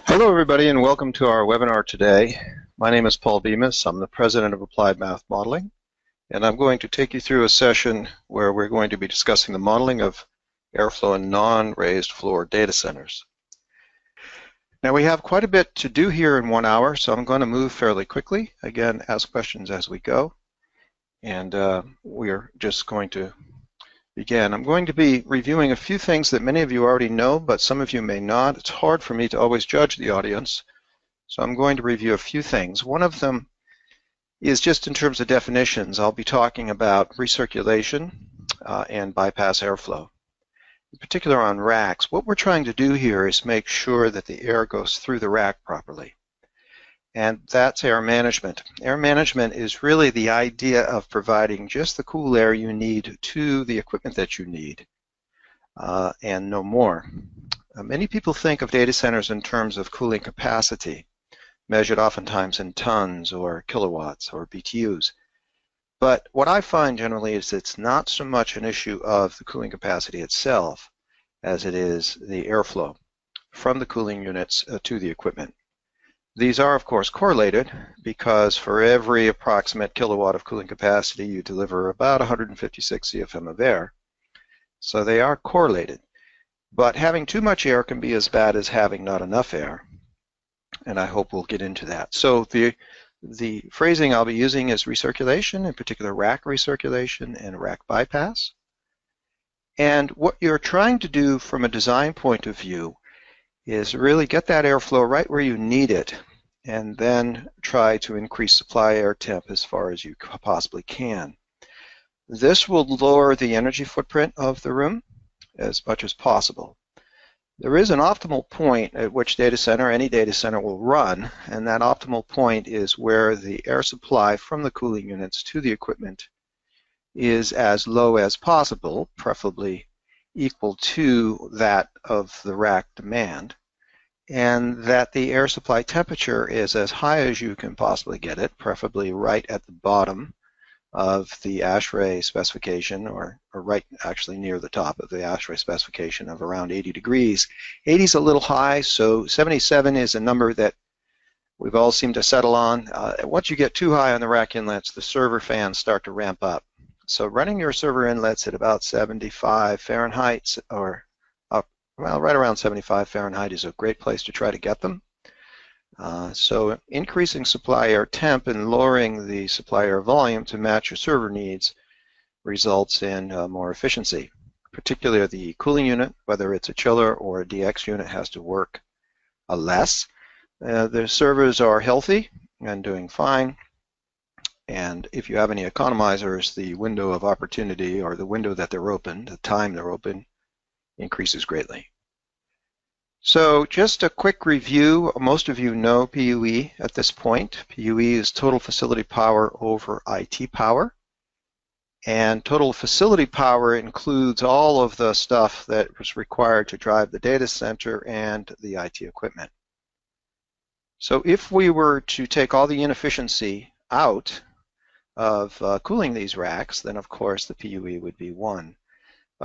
Hello everybody and welcome to our webinar today. My name is Paul Bemis. I'm the President of Applied Math Modeling, and I'm going to take you through a session where we're going to be discussing the modeling of airflow in non-raised floor data centers. Now we have quite a bit to do here in 1 hour, so I'm going to move fairly quickly. Again, ask questions as we go, and we're just going to begin. I'm going to be reviewing a few things that many of you already know, but some of you may not. It's hard for me to always judge the audience, so I'm going to review a few things. One of them is just in terms of definitions. I'll be talking about recirculation and bypass airflow. In particular on racks, what we're trying to do here is make sure that the air goes through the rack properly. And that's air management. Air management is really the idea of providing just the cool air you need to the equipment that you need, and no more. Many people think of data centers in terms of cooling capacity, measured oftentimes in tons or kilowatts or BTUs. But what I find generally is it's not so much an issue of the cooling capacity itself as it is the airflow from the cooling units to the equipment. These are, of course, correlated because for every approximate kilowatt of cooling capacity, you deliver about 156 CFM of air. So they are correlated. But having too much air can be as bad as having not enough air, and I hope we'll get into that. So the phrasing I'll be using is recirculation, in particular rack recirculation and rack bypass. And what you're trying to do from a design point of view is really get that airflow right where you need it, and then try to increase supply air temp as far as you possibly can. This will lower the energy footprint of the room as much as possible. There is an optimal point at which any data center will run, and that optimal point is where the air supply from the cooling units to the equipment is as low as possible, preferably equal to that of the rack demand, and that the air supply temperature is as high as you can possibly get it, preferably right at the bottom of the ASHRAE specification, or right actually near the top of the ASHRAE specification of around 80 degrees. 80 is a little high, so 77 is a number that we've all seemed to settle on. Once you get too high on the rack inlets, the server fans start to ramp up. So running your server inlets at about 75 Fahrenheit or well, right around 75 Fahrenheit is a great place to try to get them. So increasing supply air temp and lowering the supply air volume to match your server needs results in more efficiency. Particularly the cooling unit, whether it's a chiller or a DX unit, has to work less. The servers are healthy and doing fine. And if you have any economizers, the window of opportunity, or the window that they're open, the time they're open, increases greatly. So just a quick review. Most of you know PUE at this point. PUE is total facility power over IT power. And total facility power includes all of the stuff that was required to drive the data center and the IT equipment. So if we were to take all the inefficiency out of cooling these racks, then of course the PUE would be 1.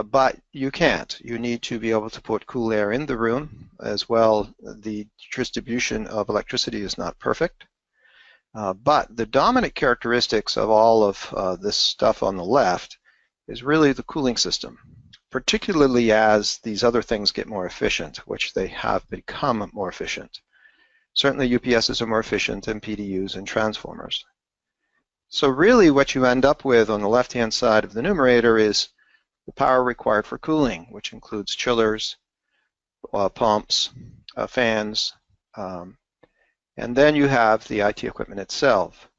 But you can't. You need to be able to put cool air in the room as well. The distribution of electricity is not perfect. But the dominant characteristics of all of this stuff on the left is really the cooling system, particularly as these other things get more efficient, which they have become more efficient. Certainly UPSs are more efficient than PDUs and transformers. So really what you end up with on the left-hand side of the numerator is the power required for cooling, which includes chillers, pumps, fans, and then you have the IT equipment itself.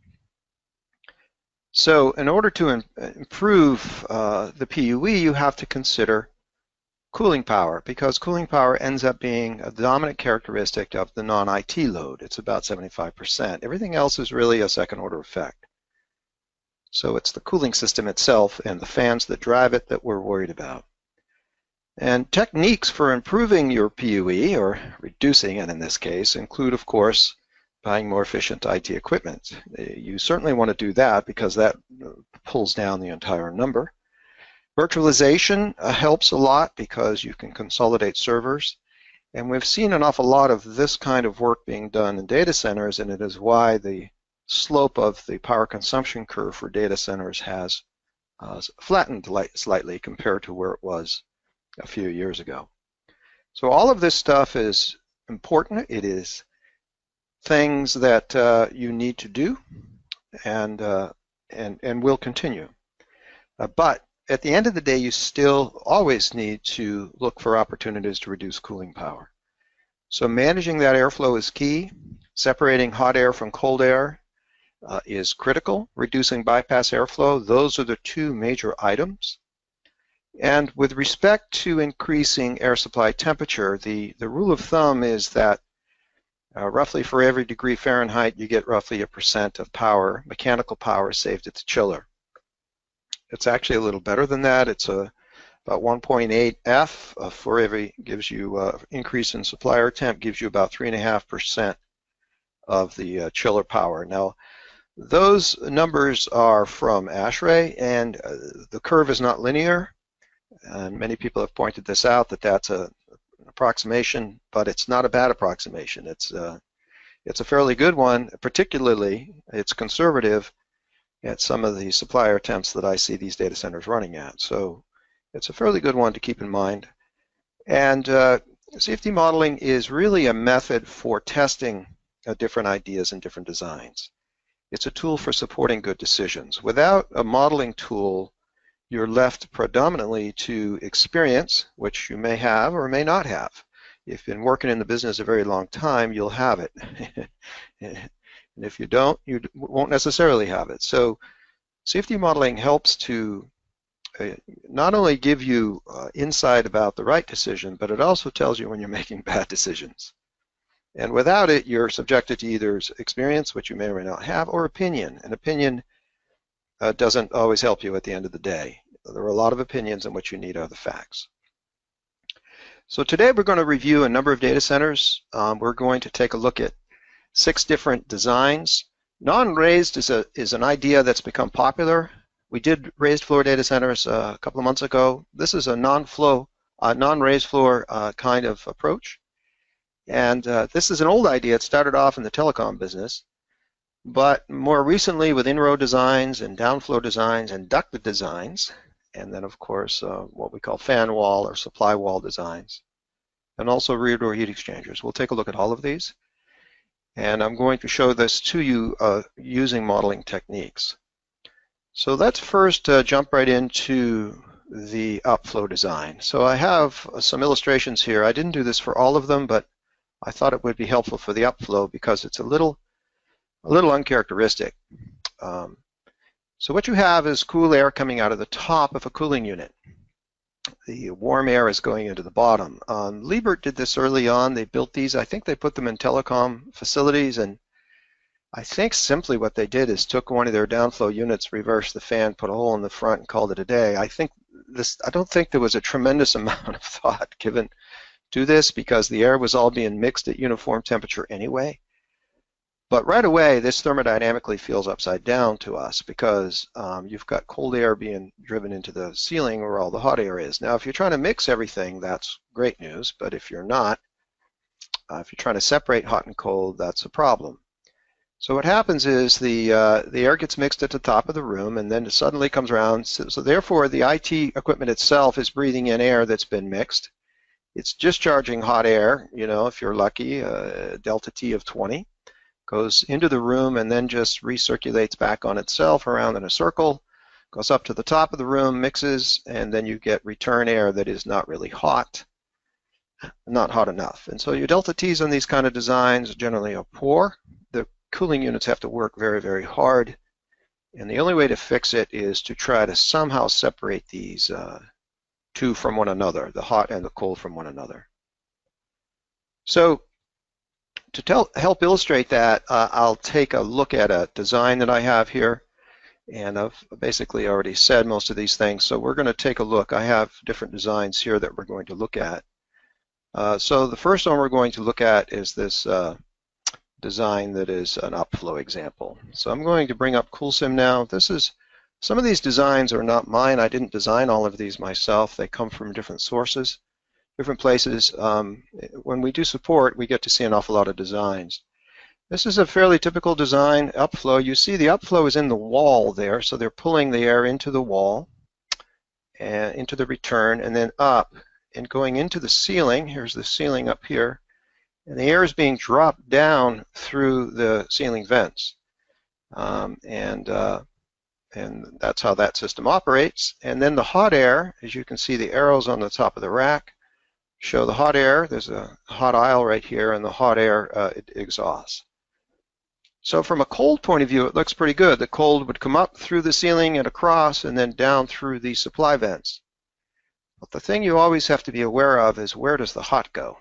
So in order to improve the PUE, you have to consider cooling power, because cooling power ends up being a dominant characteristic of the non-IT load. It's about 75%. Everything else is really a second-order effect. So it's the cooling system itself and the fans that drive it that we're worried about. And techniques for improving your PUE, or reducing it in this case, include, of course, buying more efficient IT equipment. You certainly want to do that because that pulls down the entire number. Virtualization helps a lot because you can consolidate servers. And we've seen an awful lot of this kind of work being done in data centers, and it is why the slope of the power consumption curve for data centers has flattened slightly compared to where it was a few years ago. So all of this stuff is important. It is things that you need to do and will continue. But at the end of the day, you still always need to look for opportunities to reduce cooling power. So managing that airflow is key. Separating hot air from cold air is critical. Reducing bypass airflow, those are the two major items. And with respect to increasing air supply temperature, the rule of thumb is that roughly for every degree Fahrenheit, you get roughly 1% of power, mechanical power, saved at the chiller. It's actually a little better than that. It's about 1.8 F for every, gives you increase in supplier temp, gives you about 3.5% of the chiller power. Now, those numbers are from ASHRAE, and the curve is not linear. And many people have pointed this out, that that's an approximation, but it's not a bad approximation. It's a fairly good one. Particularly, it's conservative at some of the supplier temps that I see these data centers running at. So it's a fairly good one to keep in mind. And safety modeling is really a method for testing different ideas and different designs. It's a tool for supporting good decisions. Without a modeling tool, you're left predominantly to experience, which you may have or may not have. If you've been working in the business a very long time, you'll have it. And if you don't, you won't necessarily have it. So safety modeling helps to not only give you insight about the right decision, but it also tells you when you're making bad decisions. And without it, you're subjected to either experience, which you may or may not have, or opinion. And opinion doesn't always help you at the end of the day. There are a lot of opinions, and what you need are the facts. So today we're going to review a number of data centers. We're going to take a look at 6 different designs. Non-raised is an idea that's become popular. We did raised floor data centers a couple of months ago. This is a non-raised floor kind of approach. And this is an old idea. It started off in the telecom business. But more recently with Inrow designs and downflow designs and duct designs, and then of course what we call fan wall or supply wall designs, and also rear door heat exchangers. We'll take a look at all of these. And I'm going to show this to you using modeling techniques. So let's first jump right into the upflow design. So I have some illustrations here. I didn't do this for all of them, but I thought it would be helpful for the upflow because it's a little uncharacteristic. So what you have is cool air coming out of the top of a cooling unit. The warm air is going into the bottom. Liebert did this early on. They built these. I think they put them in telecom facilities, and I think simply what they did is took one of their downflow units, reversed the fan, put a hole in the front, and called it a day. I don't think there was a tremendous amount of thought given to this because the air was all being mixed at uniform temperature anyway. But right away, this thermodynamically feels upside down to us because you've got cold air being driven into the ceiling where all the hot air is. Now, if you're trying to mix everything, that's great news. But if you're not, if you're trying to separate hot and cold, that's a problem. So what happens is the air gets mixed at the top of the room, and then it suddenly comes around. So therefore, the IT equipment itself is breathing in air that's been mixed. It's discharging hot air, you know, if you're lucky, delta T of 20. Goes into the room and then just recirculates back on itself around in a circle, goes up to the top of the room, mixes, and then you get return air that is not really hot, not hot enough. And so your delta T's on these kind of designs generally are poor. The cooling units have to work very, very hard, and the only way to fix it is to try to somehow separate these two from one another, the hot and the cold from one another. So to help illustrate that, I'll take a look at a design that I have here, and I've basically already said most of these things, so we're going to take a look. I have different designs here that we're going to look at. So the first one we're going to look at is this design that is an upflow example. So I'm going to bring up CoolSim now. Some of these designs are not mine. I didn't design all of these myself. They come from different sources. different places. When we do support, we get to see an awful lot of designs. This is a fairly typical design, upflow. You see the upflow is in the wall there, so they're pulling the air into the wall and into the return and then up and going into the ceiling. Here's the ceiling up here, and the air is being dropped down through the ceiling vents. And that's how that system operates. And then the hot air, as you can see, the arrows on the top of the rack show the hot air. There's a hot aisle right here, and the hot air it exhausts. So from a cold point of view, it looks pretty good. The cold would come up through the ceiling and across and then down through the supply vents. But the thing you always have to be aware of is, where does the hot go?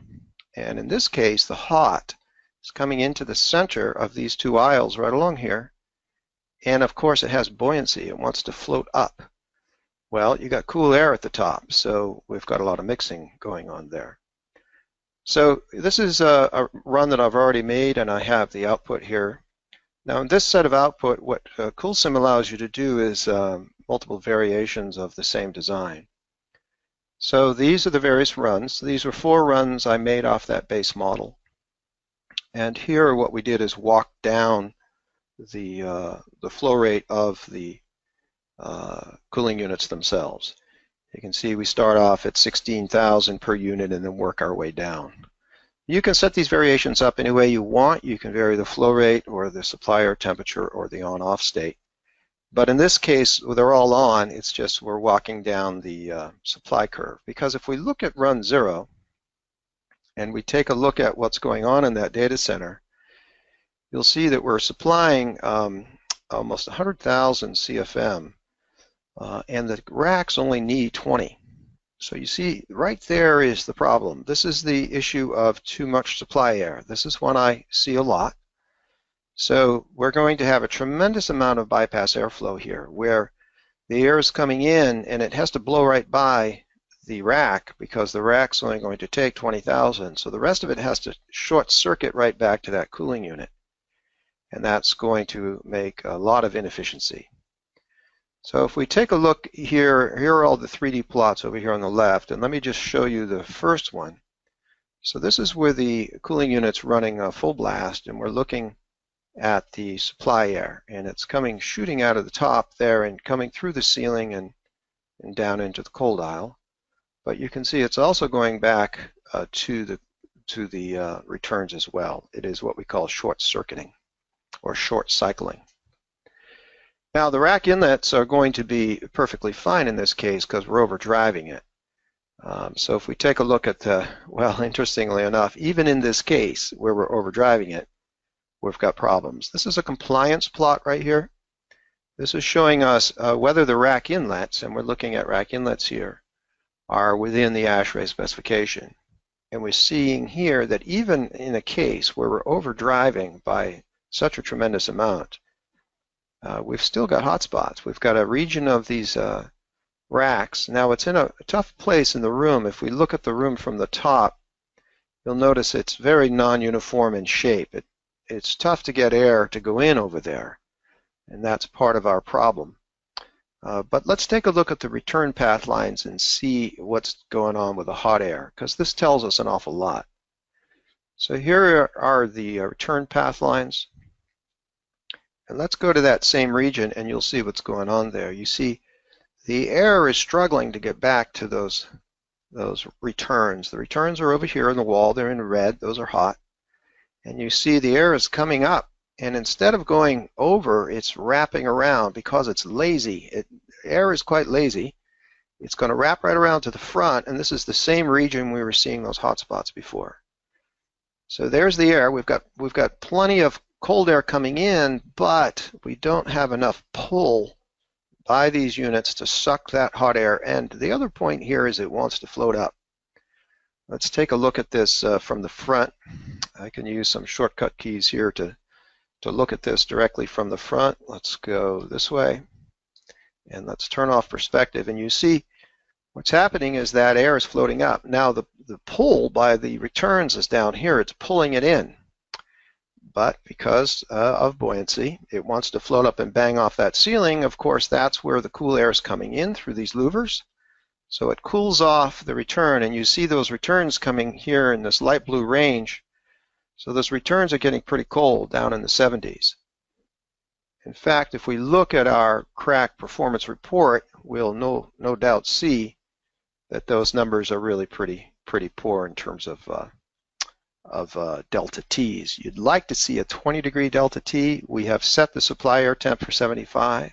And in this case, the hot is coming into the center of these two aisles right along here. And of course, it has buoyancy. It wants to float up. Well, you got cool air at the top, so we've got a lot of mixing going on there. So this is a run that I've already made, and I have the output here. Now, in this set of output, what CoolSim allows you to do is multiple variations of the same design. So these are the various runs. These were 4 runs I made off that base model. And here what we did is walk down the flow rate of the cooling units themselves. You can see we start off at 16,000 per unit and then work our way down. You can set these variations up any way you want. You can vary the flow rate or the supplier temperature or the on-off state. But in this case, they're all on. It's just we're walking down the supply curve. Because if we look at run 0 and we take a look at what's going on in that data center, you'll see that we're supplying almost 100,000 CFM, and the racks only need 20. So you see, right there is the problem. This is the issue of too much supply air. This is one I see a lot. So we're going to have a tremendous amount of bypass airflow here, where the air is coming in and it has to blow right by the rack because the rack's only going to take 20,000. So the rest of it has to short circuit right back to that cooling unit. And that's going to make a lot of inefficiency. So if we take a look here, here are all the 3D plots over here on the left, and let me just show you the first one. So this is where the cooling unit's running full blast, and we're looking at the supply air, and it's coming shooting out of the top there and coming through the ceiling and down into the cold aisle. But you can see it's also going back to the returns as well. It is what we call short-circuiting or short cycling. Now the rack inlets are going to be perfectly fine in this case because we're overdriving it. So if we take a look at the, well, interestingly enough, even in this case where we're overdriving it, we've got problems. This is a compliance plot right here. This is showing us whether the rack inlets, and we're looking at rack inlets here, are within the ASHRAE specification. And we're seeing here that even in a case where we're overdriving by such a tremendous amount, we've still got hotspots. We've got a region of these racks. Now it's in a tough place in the room. If we look at the room from the top, you'll notice it's very non-uniform in shape. It's tough to get air to go in over there, and that's part of our problem. But let's take a look at the return path lines and see what's going on with the hot air, because this tells us an awful lot. So here are the return path lines. And let's go to that same region and you'll see what's going on there. You see the air is struggling to get back to those returns. The returns are over here on the wall. They're in red. Those are hot. And you see the air is coming up. And instead of going over, it's wrapping around because it's lazy. Air is quite lazy. It's going to wrap right around to the front. And this is the same region we were seeing those hot spots before. So there's the air. We've got plenty of cold air coming in, but we don't have enough pull by these units to suck that hot air. And the other point here is it wants to float up. Let's take a look at this from the front. I can use some shortcut keys here to look at this directly from the front. Let's go this way, and let's turn off perspective. And you see what's happening is that air is floating up. Now the pull by the returns is down here. It's pulling it in. But because of buoyancy, it wants to float up and bang off that ceiling. Of course, that's where the cool air is coming in through these louvers. So it cools off the return, and you see those returns coming here in this light blue range. So those returns are getting pretty cold, down in the 70s. In fact, if we look at our CRAC performance report, we'll no doubt see that those numbers are really pretty poor in terms of delta T's. You'd like to see a 20-degree delta T. We have set the supply air temp for 75,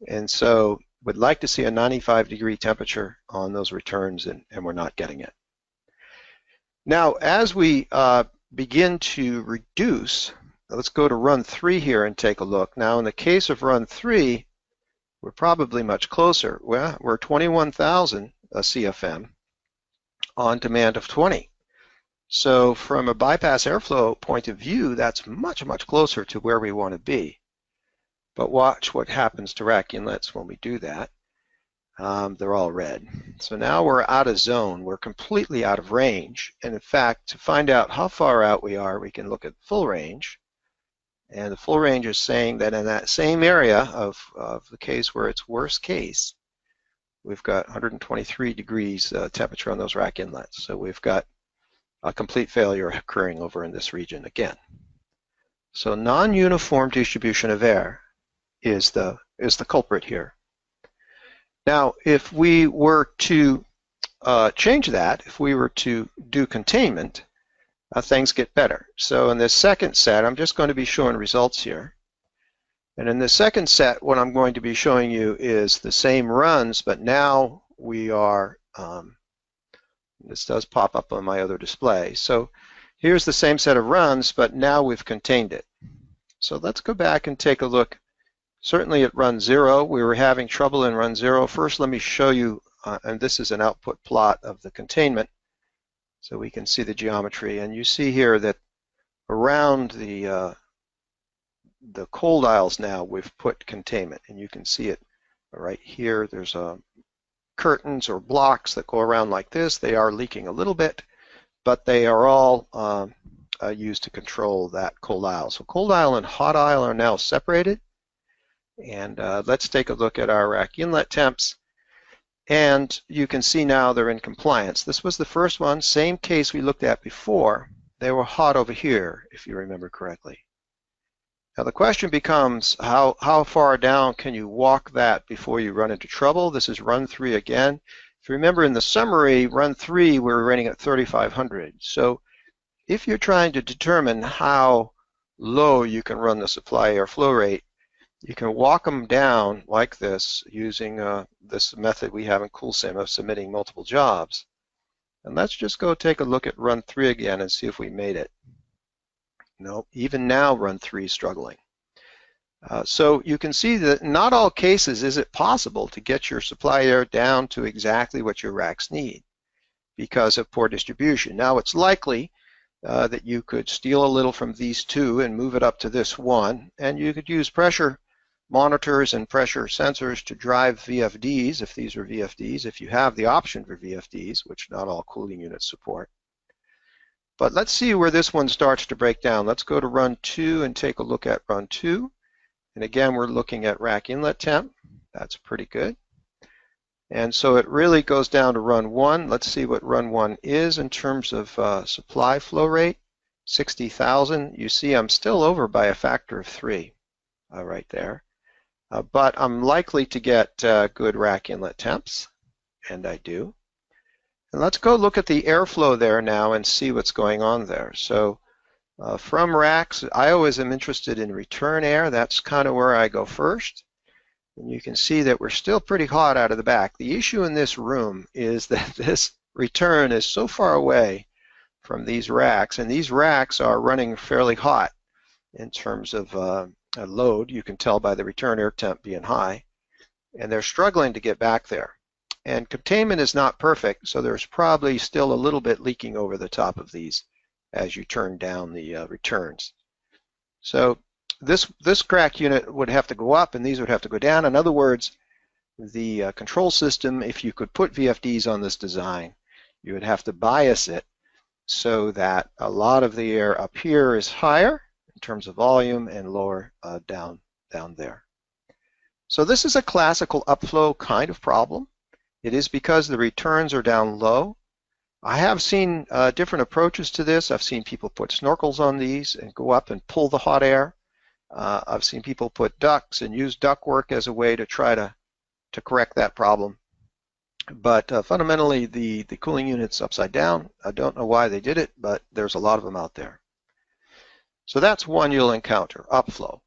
and so would like to see a 95-degree temperature on those returns, and we're not getting it. Now, as we begin to reduce, let's go to run 3 here and take a look. Now, in the case of run 3, we're probably much closer. Well, we're 21,000 CFM on demand of 20. So from a bypass airflow point of view, that's much closer to where we want to be. But watch what happens to rack inlets when we do that. They're all red. So now we're out of zone. We're completely out of range. And in fact, to find out how far out we are, we can look at full range. And the full range is saying that in that same area of the case where it's worst case, we've got 123 degrees temperature on those rack inlets. So we've got a complete failure occurring over in this region again. So non-uniform distribution of air is the culprit here. Now, if we were to change that, if we were to do containment, things get better. So in this second set, I'm just going to be showing results here. And in the second set, what I'm going to be showing you is the same runs, but now we are, this does pop up on my other display. So here's the same set of runs, but now we've contained it. So let's go back and take a look. Certainly at run 0, we were having trouble in run 0. First, let me show you, and this is an output plot of the containment, so we can see the geometry. And you see here that around the cold aisles now, we've put containment, and you can see it right here. There's curtains or blocks that go around like this. They are leaking a little bit, but they are all used to control that cold aisle. So cold aisle and hot aisle are now separated. And let's take a look at our rack inlet temps. And you can see now they're in compliance. This was the first one, same case we looked at before. They were hot over here, if you remember correctly. Now the question becomes, how far down can you walk that before you run into trouble? This is run 3 again. If you remember in the summary, run 3, we were running at 3,500. So if you're trying to determine how low you can run the supply air flow rate, you can walk them down like this using this method we have in CoolSim of submitting multiple jobs. And let's just go take a look at run 3 again and see if we made it. No, even now run 3 is struggling. So you can see that in not all cases is it possible to get your supply air down to exactly what your racks need because of poor distribution. Now it's likely that you could steal a little from these 2 and move it up to this 1, and you could use pressure monitors and pressure sensors to drive VFDs, if these are VFDs, if you have the option for VFDs, which not all cooling units support. But let's see where this one starts to break down. Let's go to run 2 and take a look at run 2. And again, we're looking at rack inlet temp. That's pretty good. And so it really goes down to run 1. Let's see what run 1 is in terms of supply flow rate. 60,000. You see I'm still over by a factor of 3 right there. But I'm likely to get good rack inlet temps, and I do. And let's go look at the airflow there now and see what's going on there. So from racks, I always am interested in return air. That's kind of where I go first. And you can see that we're still pretty hot out of the back. The issue in this room is that this return is so far away from these racks, and these racks are running fairly hot in terms of load. You can tell by the return air temp being high, and they're struggling to get back there. And containment is not perfect, so there's probably still a little bit leaking over the top of these as you turn down the returns. So this CRAC unit would have to go up, and these would have to go down. In other words, the control system, if you could put VFDs on this design, you would have to bias it so that a lot of the air up here is higher in terms of volume and lower down there. So this is a classical upflow kind of problem. It is because the returns are down low. I have seen different approaches to this. I've seen people put snorkels on these and go up and pull the hot air. I've seen people put ducts and use ductwork as a way to try to correct that problem. But fundamentally, the cooling unit's upside down. I don't know why they did it, but there's a lot of them out there. So that's one you'll encounter, upflow.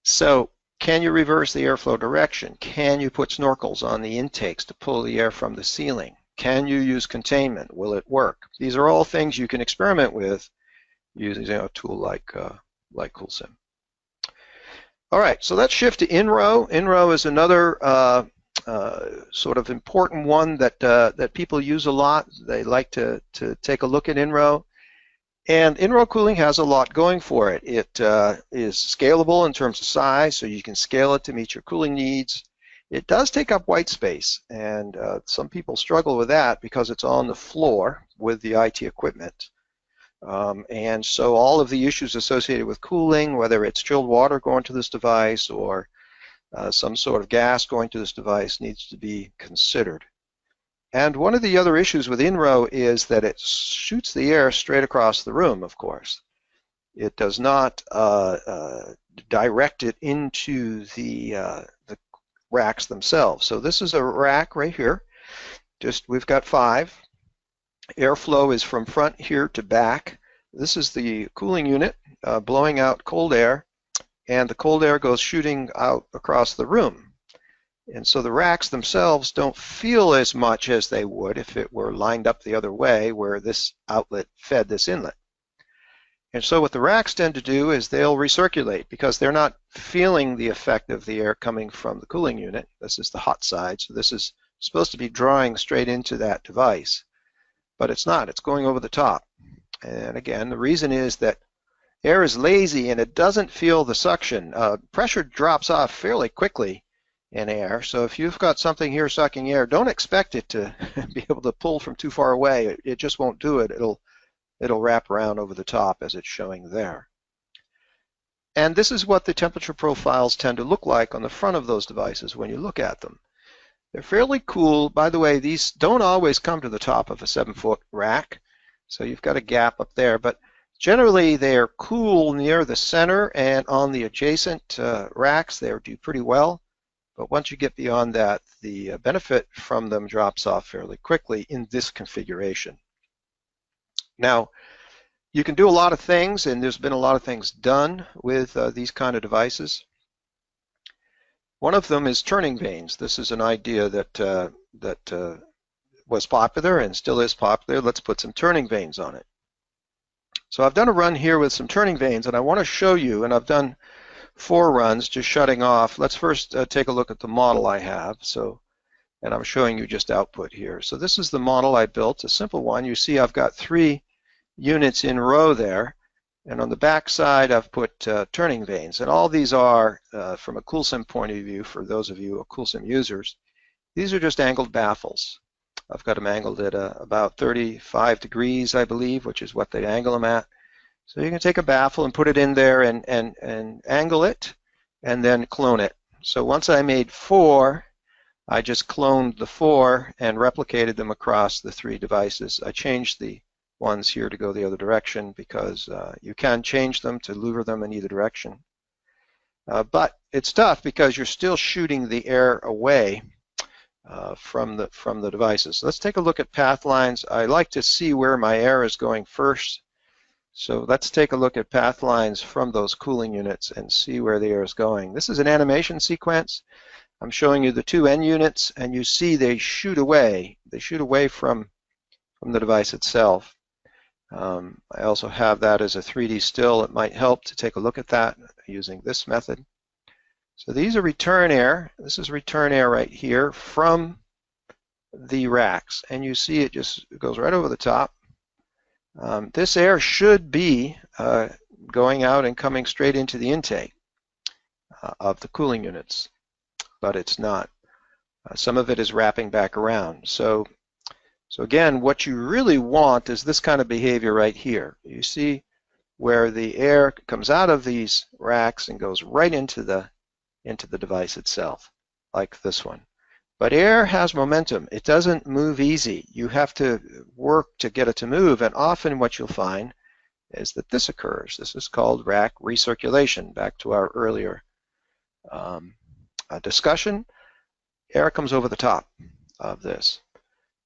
So can you reverse the airflow direction? Can you put snorkels on the intakes to pull the air from the ceiling? Can you use containment? Will it work? These are all things you can experiment with using a tool like CoolSim. All right, so let's shift to Inrow. Inrow is another sort of important one that people use a lot. They like to take a look at Inrow. And Inrow cooling has a lot going for it. It is scalable in terms of size, so you can scale it to meet your cooling needs. It does take up white space, and some people struggle with that because it's on the floor with the IT equipment. And so all of the issues associated with cooling, whether it's chilled water going to this device or some sort of gas going to this device, needs to be considered. And one of the other issues with Inrow is that it shoots the air straight across the room, of course. It does not direct it into the racks themselves. So this is a rack right here. We've got 5. Airflow is from front here to back. This is the cooling unit blowing out cold air, and the cold air goes shooting out across the room. And so the racks themselves don't feel as much as they would if it were lined up the other way where this outlet fed this inlet. And so what the racks tend to do is they'll recirculate because they're not feeling the effect of the air coming from the cooling unit. This is the hot side, so this is supposed to be drawing straight into that device. But it's not, it's going over the top. And again, the reason is that air is lazy and it doesn't feel the suction. Pressure drops off fairly quickly in air, so if you've got something here sucking air, don't expect it to be able to pull from too far away. It just won't do it. It'll wrap around over the top as it's showing there. And this is what the temperature profiles tend to look like on the front of those devices when you look at them. They're fairly cool. By the way, these don't always come to the top of a 7-foot rack, so you've got a gap up there, but generally they're cool near the center, and on the adjacent racks they do pretty well. But once you get beyond that, the benefit from them drops off fairly quickly in this configuration. Now, you can do a lot of things, and there's been a lot of things done with these kind of devices. One of them is turning vanes. This is an idea that was popular and still is popular. Let's put some turning vanes on it. So I've done a run here with some turning vanes, and I want to show you, and I've done 4 runs just shutting off. Let's first take a look at the model I have. And I'm showing you just output here. So this is the model I built, a simple one. You see I've got 3 units in row there, and on the back side I've put turning vanes. And all these are, from a CoolSim point of view, for those of you who are CoolSim users, these are just angled baffles. I've got them angled at about 35 degrees, I believe, which is what they angle them at. So you can take a baffle and put it in there and angle it and then clone it. So once I made 4, I just cloned the 4 and replicated them across the 3 devices. I changed the ones here to go the other direction because you can change them to louver them in either direction. But it's tough because you're still shooting the air away from the devices. Let's take a look at Pathlines. I like to see where my air is going first. So let's take a look at Pathlines from those cooling units and see where the air is going. This is an animation sequence. I'm showing you the 2 end units, and you see they shoot away. They shoot away from the device itself. I also have that as a 3D still. It might help to take a look at that using this method. So these are return air. This is return air right here from the racks, and you see it just goes right over the top. This air should be going out and coming straight into the intake of the cooling units, but it's not. Some of it is wrapping back around. So again, what you really want is this kind of behavior right here. You see where the air comes out of these racks and goes right into the device itself, like this one. But air has momentum. It doesn't move easy. You have to work to get it to move, and often what you'll find is that this occurs. This is called CRAC recirculation. Back to our earlier discussion, air comes over the top of this.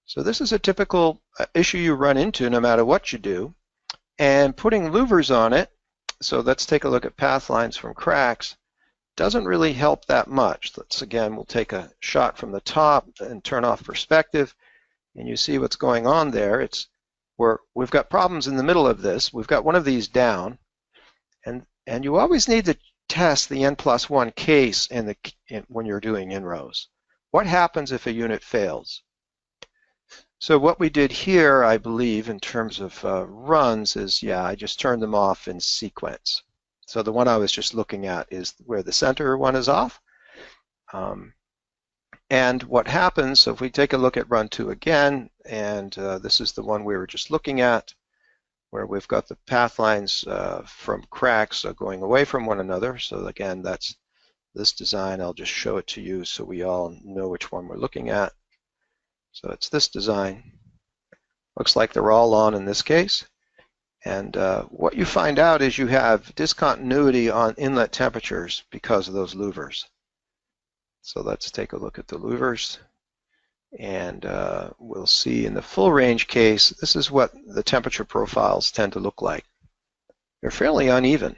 So this is a typical issue you run into no matter what you do. And putting louvers on it, so let's take a look at Pathlines from CRACs, doesn't really help that much. We'll take a shot from the top and turn off perspective, and you see what's going on there. We've got problems in the middle of this. We've got one of these down, and you always need to test the n+1 case when you're doing Inrows. What happens if a unit fails? So what we did here, I believe, in terms of runs is, I just turned them off in sequence. So the one I was just looking at is where the center one is off. And what happens, so if we take a look at run 2 again, and this is the one we were just looking at, where we've got the Pathlines from CRACs going away from one another. So again, that's this design. I'll just show it to you so we all know which one we're looking at. So it's this design. Looks like they're all on in this case. And what you find out is you have discontinuity on inlet temperatures because of those louvers. So let's take a look at the louvers. And we'll see in the full range case, this is what the temperature profiles tend to look like. They're fairly uneven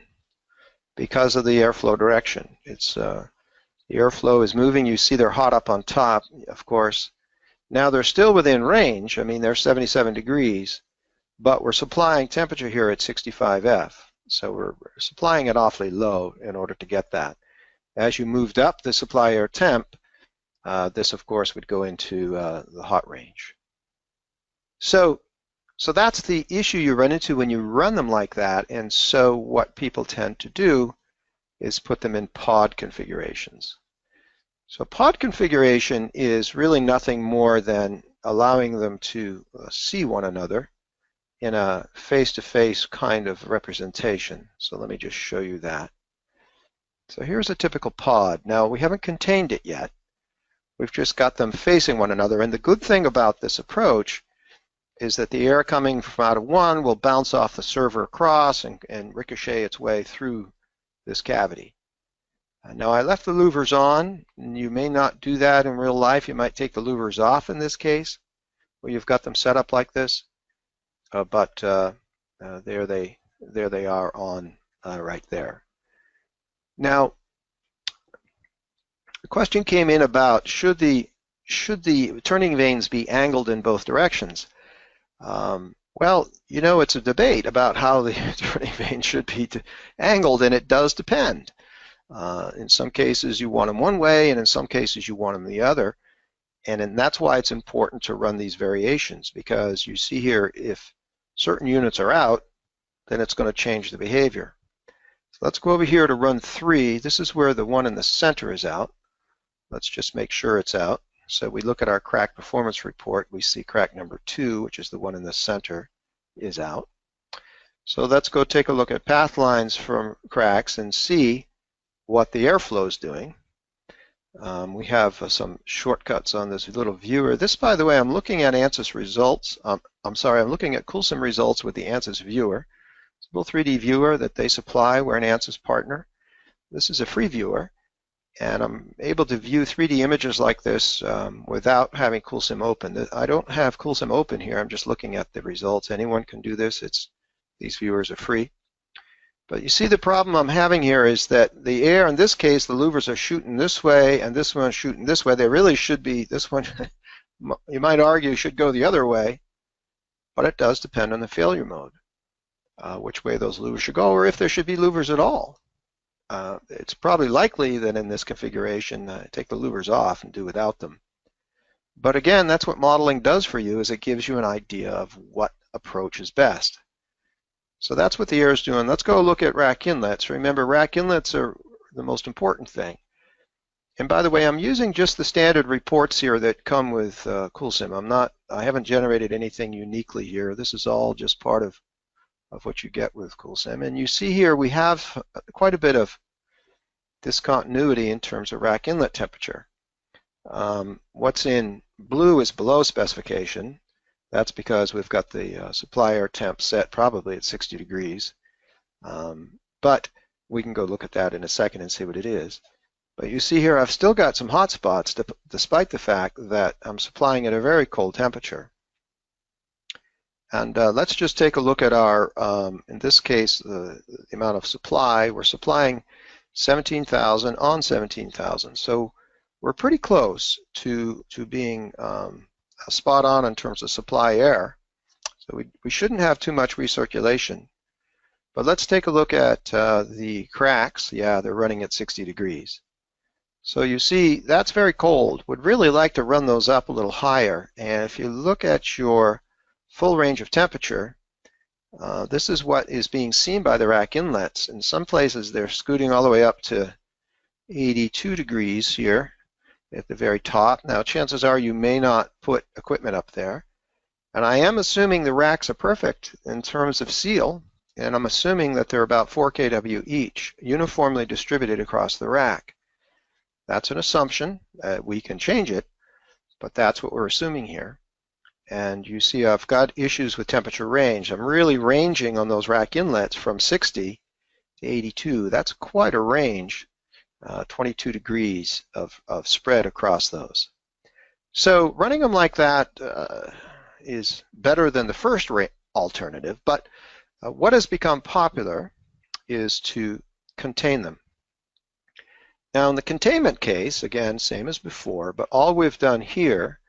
because of the airflow direction. The airflow is moving. You see they're hot up on top, of course. Now they're still within range. I mean, they're 77 degrees, but we're supplying temperature here at 65 F. So we're supplying it awfully low in order to get that. As you moved up the supply air temp, this, of course, would go into the hot range. So that's the issue you run into when you run them like that. And so what people tend to do is put them in pod configurations. So pod configuration is really nothing more than allowing them to see one another in a face-to-face kind of representation. So let me just show you that. So here's a typical pod. Now, we haven't contained it yet. We've just got them facing one another. And the good thing about this approach is that the air coming from out of one will bounce off the server across and ricochet its way through this cavity. Now, I left the louvers on, and you may not do that in real life. You might take the louvers off in this case, where you've got them set up like this. But there they are on right there. Now, the question came in about should the turning vanes be angled in both directions? Well, you know, it's a debate about how the turning vane should be angled, and it does depend. In some cases you want them one way, and in some cases you want them the other. And that's why it's important to run these variations, because you see here, if certain units are out, then it's going to change the behavior. So let's go over here to run 3. This is where the one in the center is out. Let's just make sure it's out. So we look at our CRAC performance report. We see CRAC number 2, which is the one in the center, is out. So let's go take a look at Pathlines from CRACs and see what the airflow is doing. We have some shortcuts on this little viewer. This, by the way, I'm looking at Ansys results. I'm looking at CoolSim results with the Ansys viewer. It's a little 3D viewer that they supply. We're an Ansys partner. This is a free viewer, and I'm able to view 3D images like this without having CoolSim open. I don't have CoolSim open here. I'm just looking at the results. Anyone can do this. These viewers are free. But you see the problem I'm having here is that the air, in this case, the louvers are shooting this way and this one's shooting this way. They really should be, this one, you might argue, should go the other way, but it does depend on the failure mode, which way those louvers should go, or if there should be louvers at all. It's probably likely that in this configuration, take the louvers off and do without them. But again, that's what modeling does for you, is it gives you an idea of what approach is best. So that's what the air is doing. Let's go look at rack inlets. Remember, rack inlets are the most important thing. And by the way, I'm using just the standard reports here that come with CoolSim. I haven't generated anything uniquely here. This is all just part of what you get with CoolSim. And you see here we have quite a bit of discontinuity in terms of rack inlet temperature. What's in blue is below specification. That's because we've got the supply air temp set probably at 60 degrees. But we can go look at that in a second and see what it is. But you see here I've still got some hot spots despite the fact that I'm supplying at a very cold temperature. And let's just take a look at our, in this case, the amount of supply. We're supplying 17,000 on 17,000. So we're pretty close to being spot on in terms of supply air. So we shouldn't have too much recirculation. But let's take a look at the CRACs. Yeah, they're running at 60 degrees. So you see, that's very cold. Would really like to run those up a little higher. And if you look at your full range of temperature, this is what is being seen by the rack inlets. In some places, they're scooting all the way up to 82 degrees here at the very top. Now, chances are you may not put equipment up there. And I am assuming the racks are perfect in terms of seal, and I'm assuming that they're about 4 kW each, uniformly distributed across the rack. That's an assumption. We can change it, but that's what we're assuming here. And you see I've got issues with temperature range. I'm really ranging on those rack inlets from 60 to 82. That's quite a range, 22 degrees of spread across those. So running them like that is better than the first alternative, but what has become popular is to contain them. Now in the containment case, again, same as before, but all we've done here,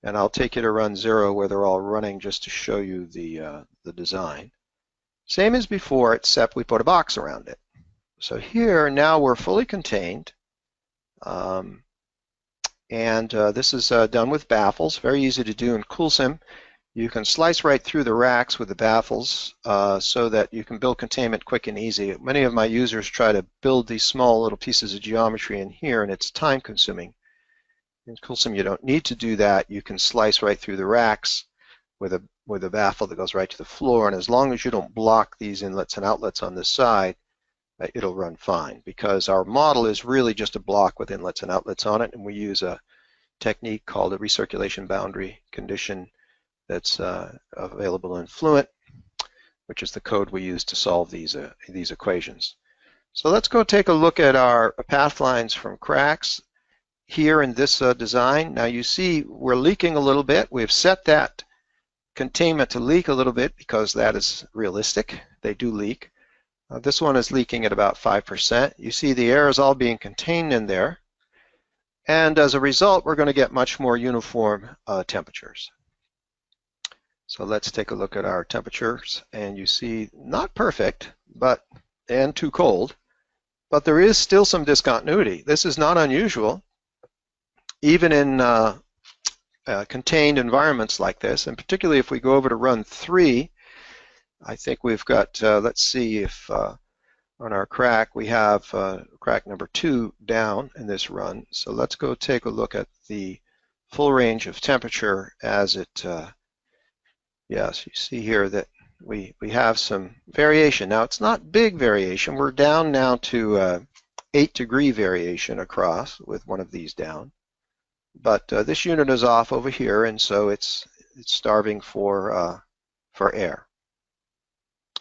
and I'll take you to run 0 where they're all running just to show you the design. Same as before, except we put a box around it. So here, now we're fully contained. This is done with baffles, very easy to do in CoolSim. You can slice right through the racks with the baffles so that you can build containment quick and easy. Many of my users try to build these small little pieces of geometry in here, and it's time consuming. In CoolSim, you don't need to do that. You can slice right through the racks with a baffle that goes right to the floor, and as long as you don't block these inlets and outlets on this side, it'll run fine, because our model is really just a block with inlets and outlets on it, and we use a technique called a recirculation boundary condition that's available in Fluent, which is the code we use to solve these equations. So let's go take a look at our Pathlines from CRACs here in this design. Now you see we're leaking a little bit. We've set that containment to leak a little bit because that is realistic. They do leak. This one is leaking at about 5%. You see the air is all being contained in there. And as a result, we're going to get much more uniform temperatures. So let's take a look at our temperatures, and you see not perfect, and too cold, but there is still some discontinuity. This is not unusual, even in contained environments like this, and particularly if we go over to run 3, I think we've got, let's see if on our CRAC we have CRAC number 2 down in this run. So let's go take a look at the full range of temperature as it yes, you see here that we have some variation. Now it's not big variation. We're down now to 8-degree variation across with one of these down. But this unit is off over here, and so it's starving for air.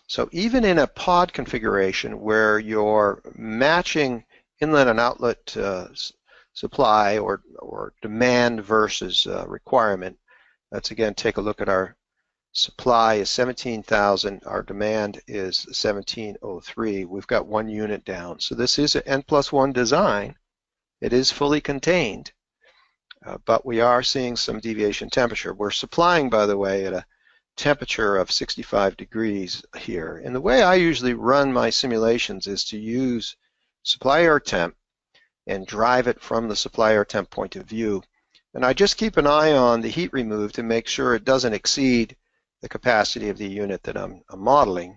So even in a pod configuration where you're matching inlet and outlet supply or demand versus requirement, let's again take a look at our supply is 17,000, our demand is 1703. We've got 1 unit down. So this is an N+1 design. It is fully contained, but we are seeing some deviation temperature. We're supplying, by the way, at a temperature of 65 degrees here. And the way I usually run my simulations is to use supply air temp and drive it from the supply air temp point of view. And I just keep an eye on the heat remove to make sure it doesn't exceed the capacity of the unit that I'm modeling,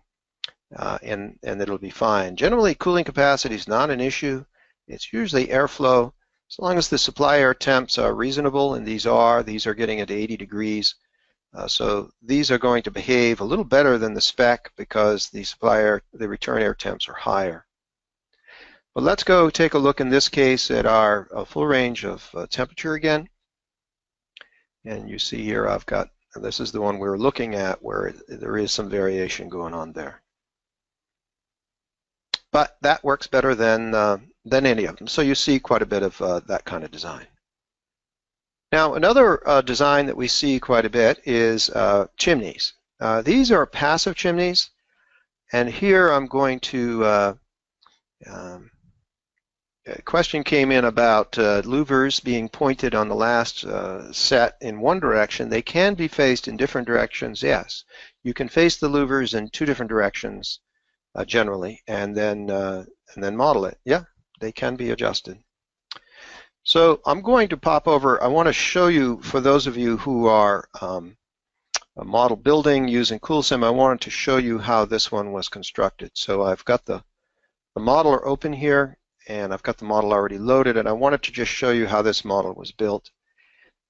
and it'll be fine. Generally, cooling capacity is not an issue. It's usually airflow. As long as the supply air temps are reasonable, and these are getting at 80 degrees. So these are going to behave a little better than the spec because the return air temps are higher. But let's go take a look in this case at our full range of temperature again. And you see here I've got, this is the one we're looking at where there is some variation going on there. But that works better than any of them. So you see quite a bit of that kind of design. Now another design that we see quite a bit is chimneys. These are passive chimneys, and here I'm going to a question came in about louvers being pointed on the last set in one direction. They can be faced in different directions, yes. You can face the louvers in two different directions generally, and then model it. Yeah, they can be adjusted. So I'm going to pop over. I want to show you, for those of you who are model building using CoolSim, I wanted to show you how this one was constructed. So I've got the modeler open here, and I've got the model already loaded, and I wanted to just show you how this model was built.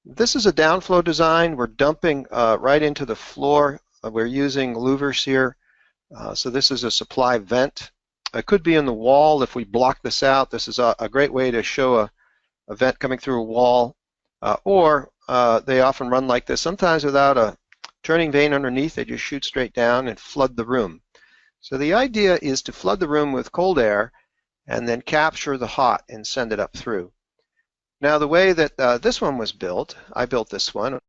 This is a downflow design. We're dumping right into the floor. We're using louvers here. So this is a supply vent. It could be in the wall if we block this out. This is a great way to show a vent coming through a wall. Or they often run like this, sometimes without a turning vane underneath. They just shoot straight down and flood the room. So the idea is to flood the room with cold air and then capture the hot and send it up through. Now the way that this one was built, I built this one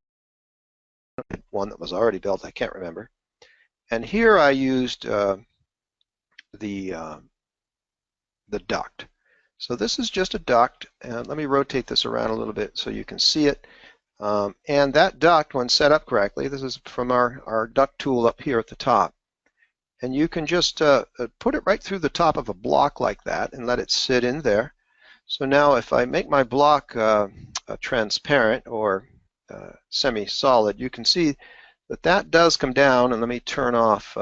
that was already built, I can't remember. And here I used the duct. So this is just a duct, and let me rotate this around a little bit so you can see it. And that duct, when set up correctly, this is from our duct tool up here at the top. And you can just put it right through the top of a block like that and let it sit in there. So now if I make my block transparent or semi-solid, you can see that that does come down, and let me turn off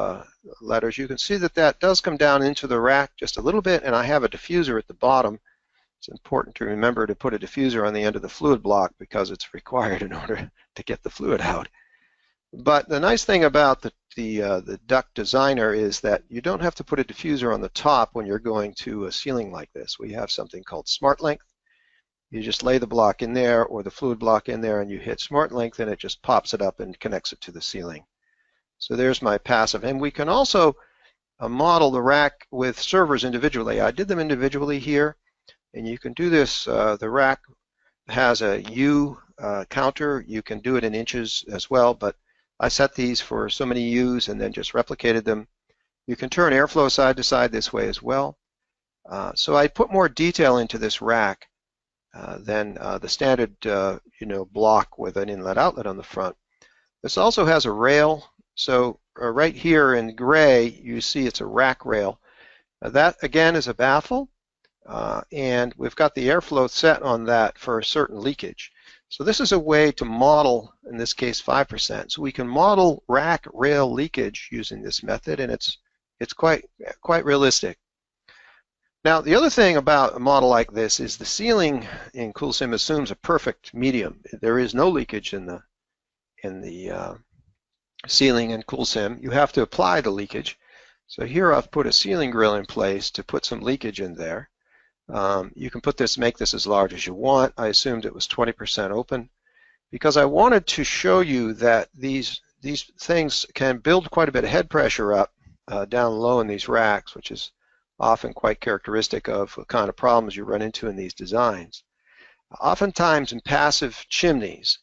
letters. You can see that that does come down into the rack just a little bit, and I have a diffuser at the bottom. It's important to remember to put a diffuser on the end of the fluid block because it's required in order to get the fluid out. But the nice thing about the Duct Designer is that you don't have to put a diffuser on the top when you're going to a ceiling like this. We have something called Smart Length. You just lay the block in there or the fluid block in there and you hit Smart Length and it just pops it up and connects it to the ceiling. So there's my passive. And we can also model the rack with servers individually. I did them individually here, and you can do this. The rack has a U counter. You can do it in inches as well, but I set these for so many U's and then just replicated them. You can turn airflow side to side this way as well. So I put more detail into this rack than the standard block with an inlet outlet on the front. This also has a rail. So right here in gray, you see it's a rack rail. That again is a baffle, and we've got the airflow set on that for a certain leakage. So this is a way to model, in this case 5%. So we can model rack rail leakage using this method, and it's quite realistic. Now the other thing about a model like this is the ceiling in CoolSim assumes a perfect medium. There is no leakage in the ceiling in CoolSim. You have to apply the leakage. So here I've put a ceiling grill in place to put some leakage in there. You can make this as large as you want. I assumed it was 20% open because I wanted to show you that these things can build quite a bit of head pressure up down low in these racks, which is often quite characteristic of the kind of problems you run into in these designs. Oftentimes in passive chimneys,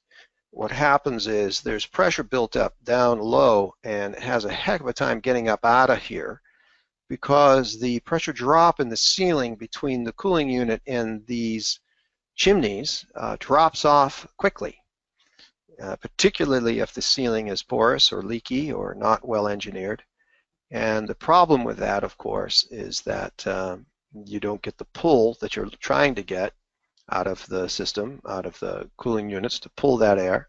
what happens is there's pressure built up down low, and it has a heck of a time getting up out of here because the pressure drop in the ceiling between the cooling unit and these chimneys drops off quickly, particularly if the ceiling is porous or leaky or not well engineered. And the problem with that, of course, is that you don't get the pull that you're trying to get out of the system, out of the cooling units to pull that air,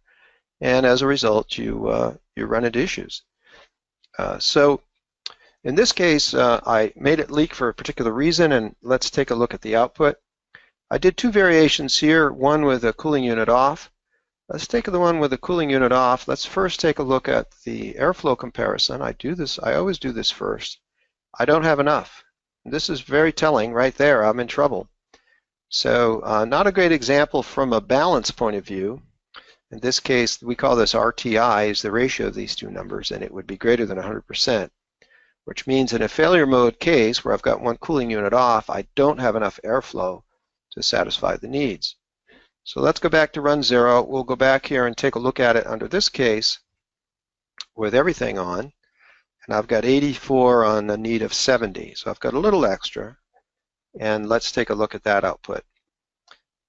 and as a result, you run into issues. So in this case, I made it leak for a particular reason, and let's take a look at the output. I did two variations here, one with a cooling unit off. Let's take the one with the cooling unit off. Let's first take a look at the airflow comparison. I always do this first. I don't have enough. This is very telling right there. I'm in trouble. So not a great example from a balance point of view. In this case, we call this RTI, is the ratio of these two numbers, and it would be greater than 100%, which means in a failure mode case where I've got one cooling unit off, I don't have enough airflow to satisfy the needs. So let's go back to run 0. We'll go back here and take a look at it under this case with everything on. And I've got 84 on a need of 70. So I've got a little extra. And let's take a look at that output.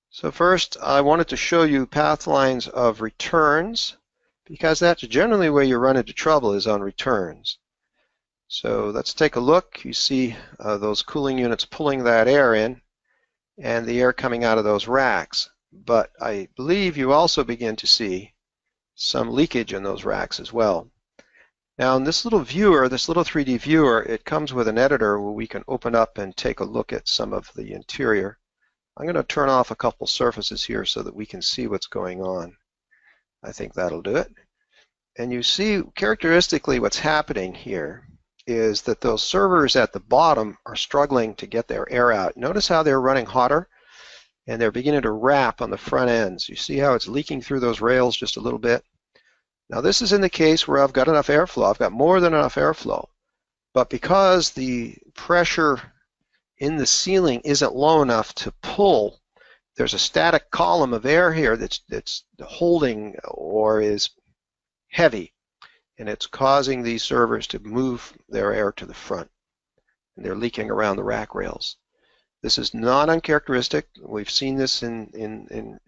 So first, I wanted to show you pathlines of returns, because that's generally where you run into trouble, is on returns. So let's take a look. You see those cooling units pulling that air in, and the air coming out of those racks. But I believe you also begin to see some leakage in those racks as well. Now in this little viewer, this little 3D viewer, it comes with an editor where we can open up and take a look at some of the interior. I'm going to turn off a couple surfaces here so that we can see what's going on. I think that'll do it. And you see characteristically what's happening here is that those servers at the bottom are struggling to get their air out. Notice how they're running hotter and they're beginning to wrap on the front ends. You see how it's leaking through those rails just a little bit? Now this is in the case where I've got enough airflow. I've got more than enough airflow. But because the pressure in the ceiling isn't low enough to pull, there's a static column of air here that's holding or is heavy, and it's causing these servers to move their air to the front, and they're leaking around the rack rails. This is not uncharacteristic. We've seen this in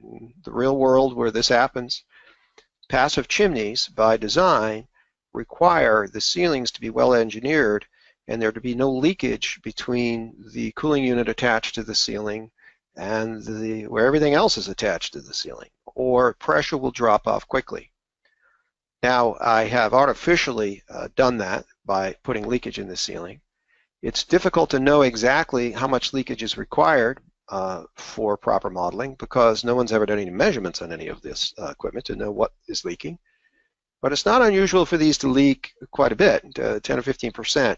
the real world where this happens. Passive chimneys, by design, require the ceilings to be well engineered and there to be no leakage between the cooling unit attached to the ceiling and where everything else is attached to the ceiling, or pressure will drop off quickly. Now, I have artificially done that by putting leakage in the ceiling. It's difficult to know exactly how much leakage is required for proper modeling because no one's ever done any measurements on any of this equipment to know what is leaking. But it's not unusual for these to leak quite a bit, 10 or 15%.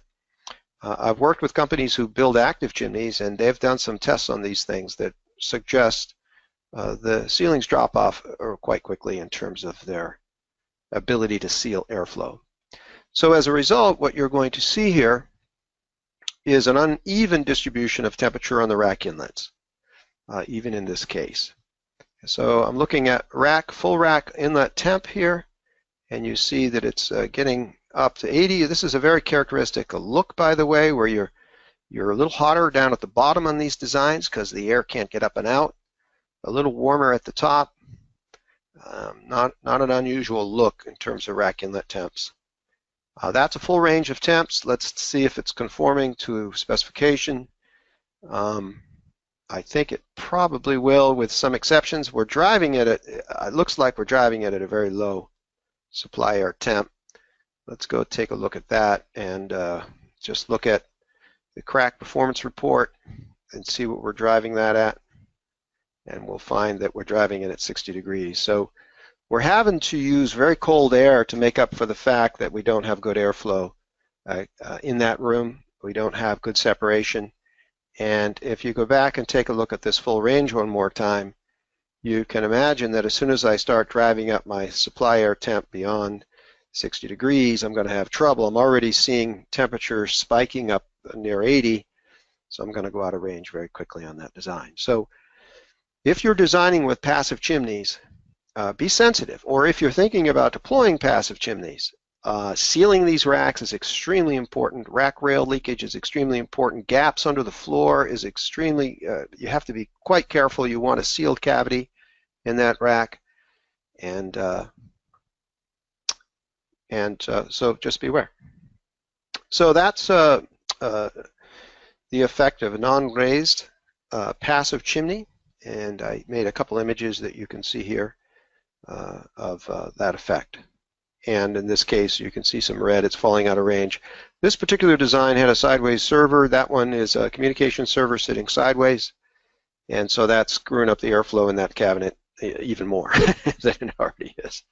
I've worked with companies who build active chimneys, and they've done some tests on these things that suggest the ceilings drop off quite quickly in terms of their ability to seal airflow. So as a result, what you're going to see here is an uneven distribution of temperature on the rack inlets, even in this case. So I'm looking at full rack inlet temp here, and you see that it's getting up to 80. This is a very characteristic look, by the way, where you're a little hotter down at the bottom on these designs because the air can't get up and out. A little warmer at the top. Not an unusual look in terms of rack inlet temps. That's a full range of temps. Let's see if it's conforming to specification. I think it probably will, with some exceptions. We're driving it at, it looks like we're driving it at a very low supply air temp. Let's go take a look at that and just look at the CRAC performance report and see what we're driving that at. And we'll find that we're driving it at 60 degrees. So we're having to use very cold air to make up for the fact that we don't have good airflow in that room. We don't have good separation. And if you go back and take a look at this full range one more time, you can imagine that as soon as I start driving up my supply air temp beyond 60 degrees, I'm going to have trouble. I'm already seeing temperatures spiking up near 80, so I'm going to go out of range very quickly on that design. So if you're designing with passive chimneys, be sensitive. Or if you're thinking about deploying passive chimneys, sealing these racks is extremely important. Rack rail leakage is extremely important. Gaps under the floor is extremely, you have to be quite careful. You want a sealed cavity in that rack. And so just beware. So that's the effect of a non-raised passive chimney. And I made a couple images that you can see here of that effect. And in this case, you can see some red. It's falling out of range. This particular design had a sideways server. That one is a communication server sitting sideways. And so that's screwing up the airflow in that cabinet even more than it already is.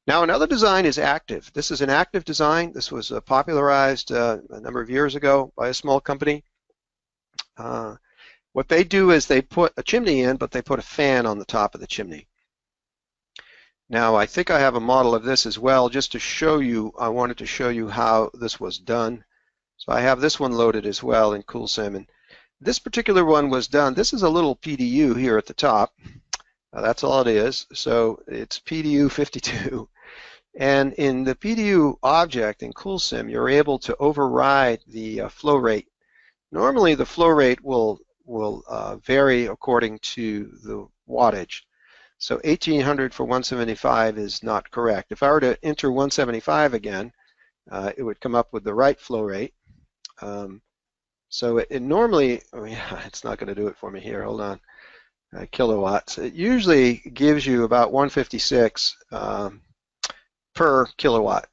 Now another design is active. This is an active design. This was popularized a number of years ago by a small company. What they do is they put a chimney in, but they put a fan on the top of the chimney. Now, I think I have a model of this as well, just to show you. I wanted to show you how this was done. So I have this one loaded as well in CoolSim, and this particular one was done. This is a little PDU here at the top. That's all it is. So it's PDU 52. And in the PDU object in CoolSim, you're able to override the flow rate. Normally, the flow rate will vary according to the wattage. So 1800 for 175 is not correct. If I were to enter 175 again, it would come up with the right flow rate. So it normally, it's not going to do it for me here. Hold on. Kilowatts. It usually gives you about 156 per kilowatt.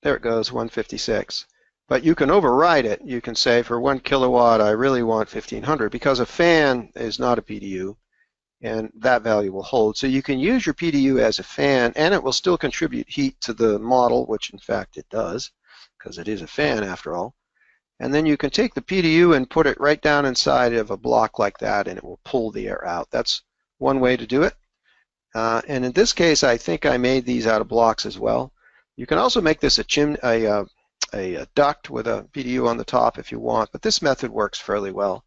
There it goes, 156. But you can override it. You can say for 1 kilowatt, I really want 1500, because a fan is not a PDU, and that value will hold. So you can use your PDU as a fan, and it will still contribute heat to the model, which in fact it does, because it is a fan after all. And then you can take the PDU and put it right down inside of a block like that, and it will pull the air out. That's one way to do it. And in this case, I think I made these out of blocks as well. You can also make this a duct with a PDU on the top if you want, but this method works fairly well.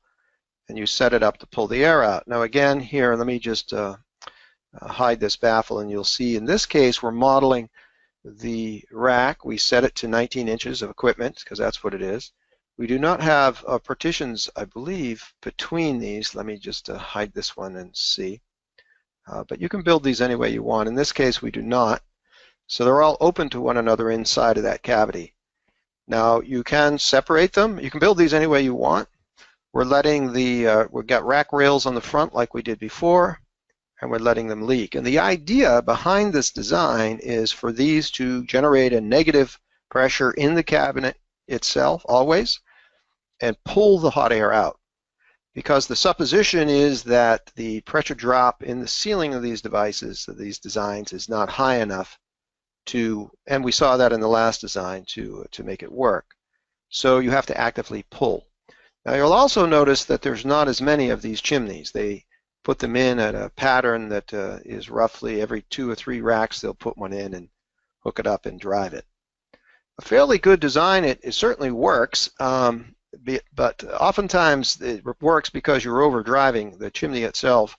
And you set it up to pull the air out. Now again, here, let me just hide this baffle, and you'll see in this case we're modeling the rack. We set it to 19 inches of equipment, because that's what it is. We do not have partitions, I believe, between these. Let me just hide this one and see. But you can build these any way you want. In this case, we do not. So they're all open to one another inside of that cavity. Now, you can separate them. You can build these any way you want. We're letting we've got rack rails on the front like we did before, and we're letting them leak. And the idea behind this design is for these to generate a negative pressure in the cabinet itself, always, and pull the hot air out. Because the supposition is that the pressure drop in the ceiling of these devices, of these designs, is not high enough to, and we saw that in the last design, to make it work. So you have to actively pull. Now you'll also notice that there's not as many of these chimneys. They put them in at a pattern that is roughly every 2 or 3 racks they'll put one in and hook it up and drive it. A fairly good design. It certainly works, but oftentimes it works because you're overdriving. The chimney itself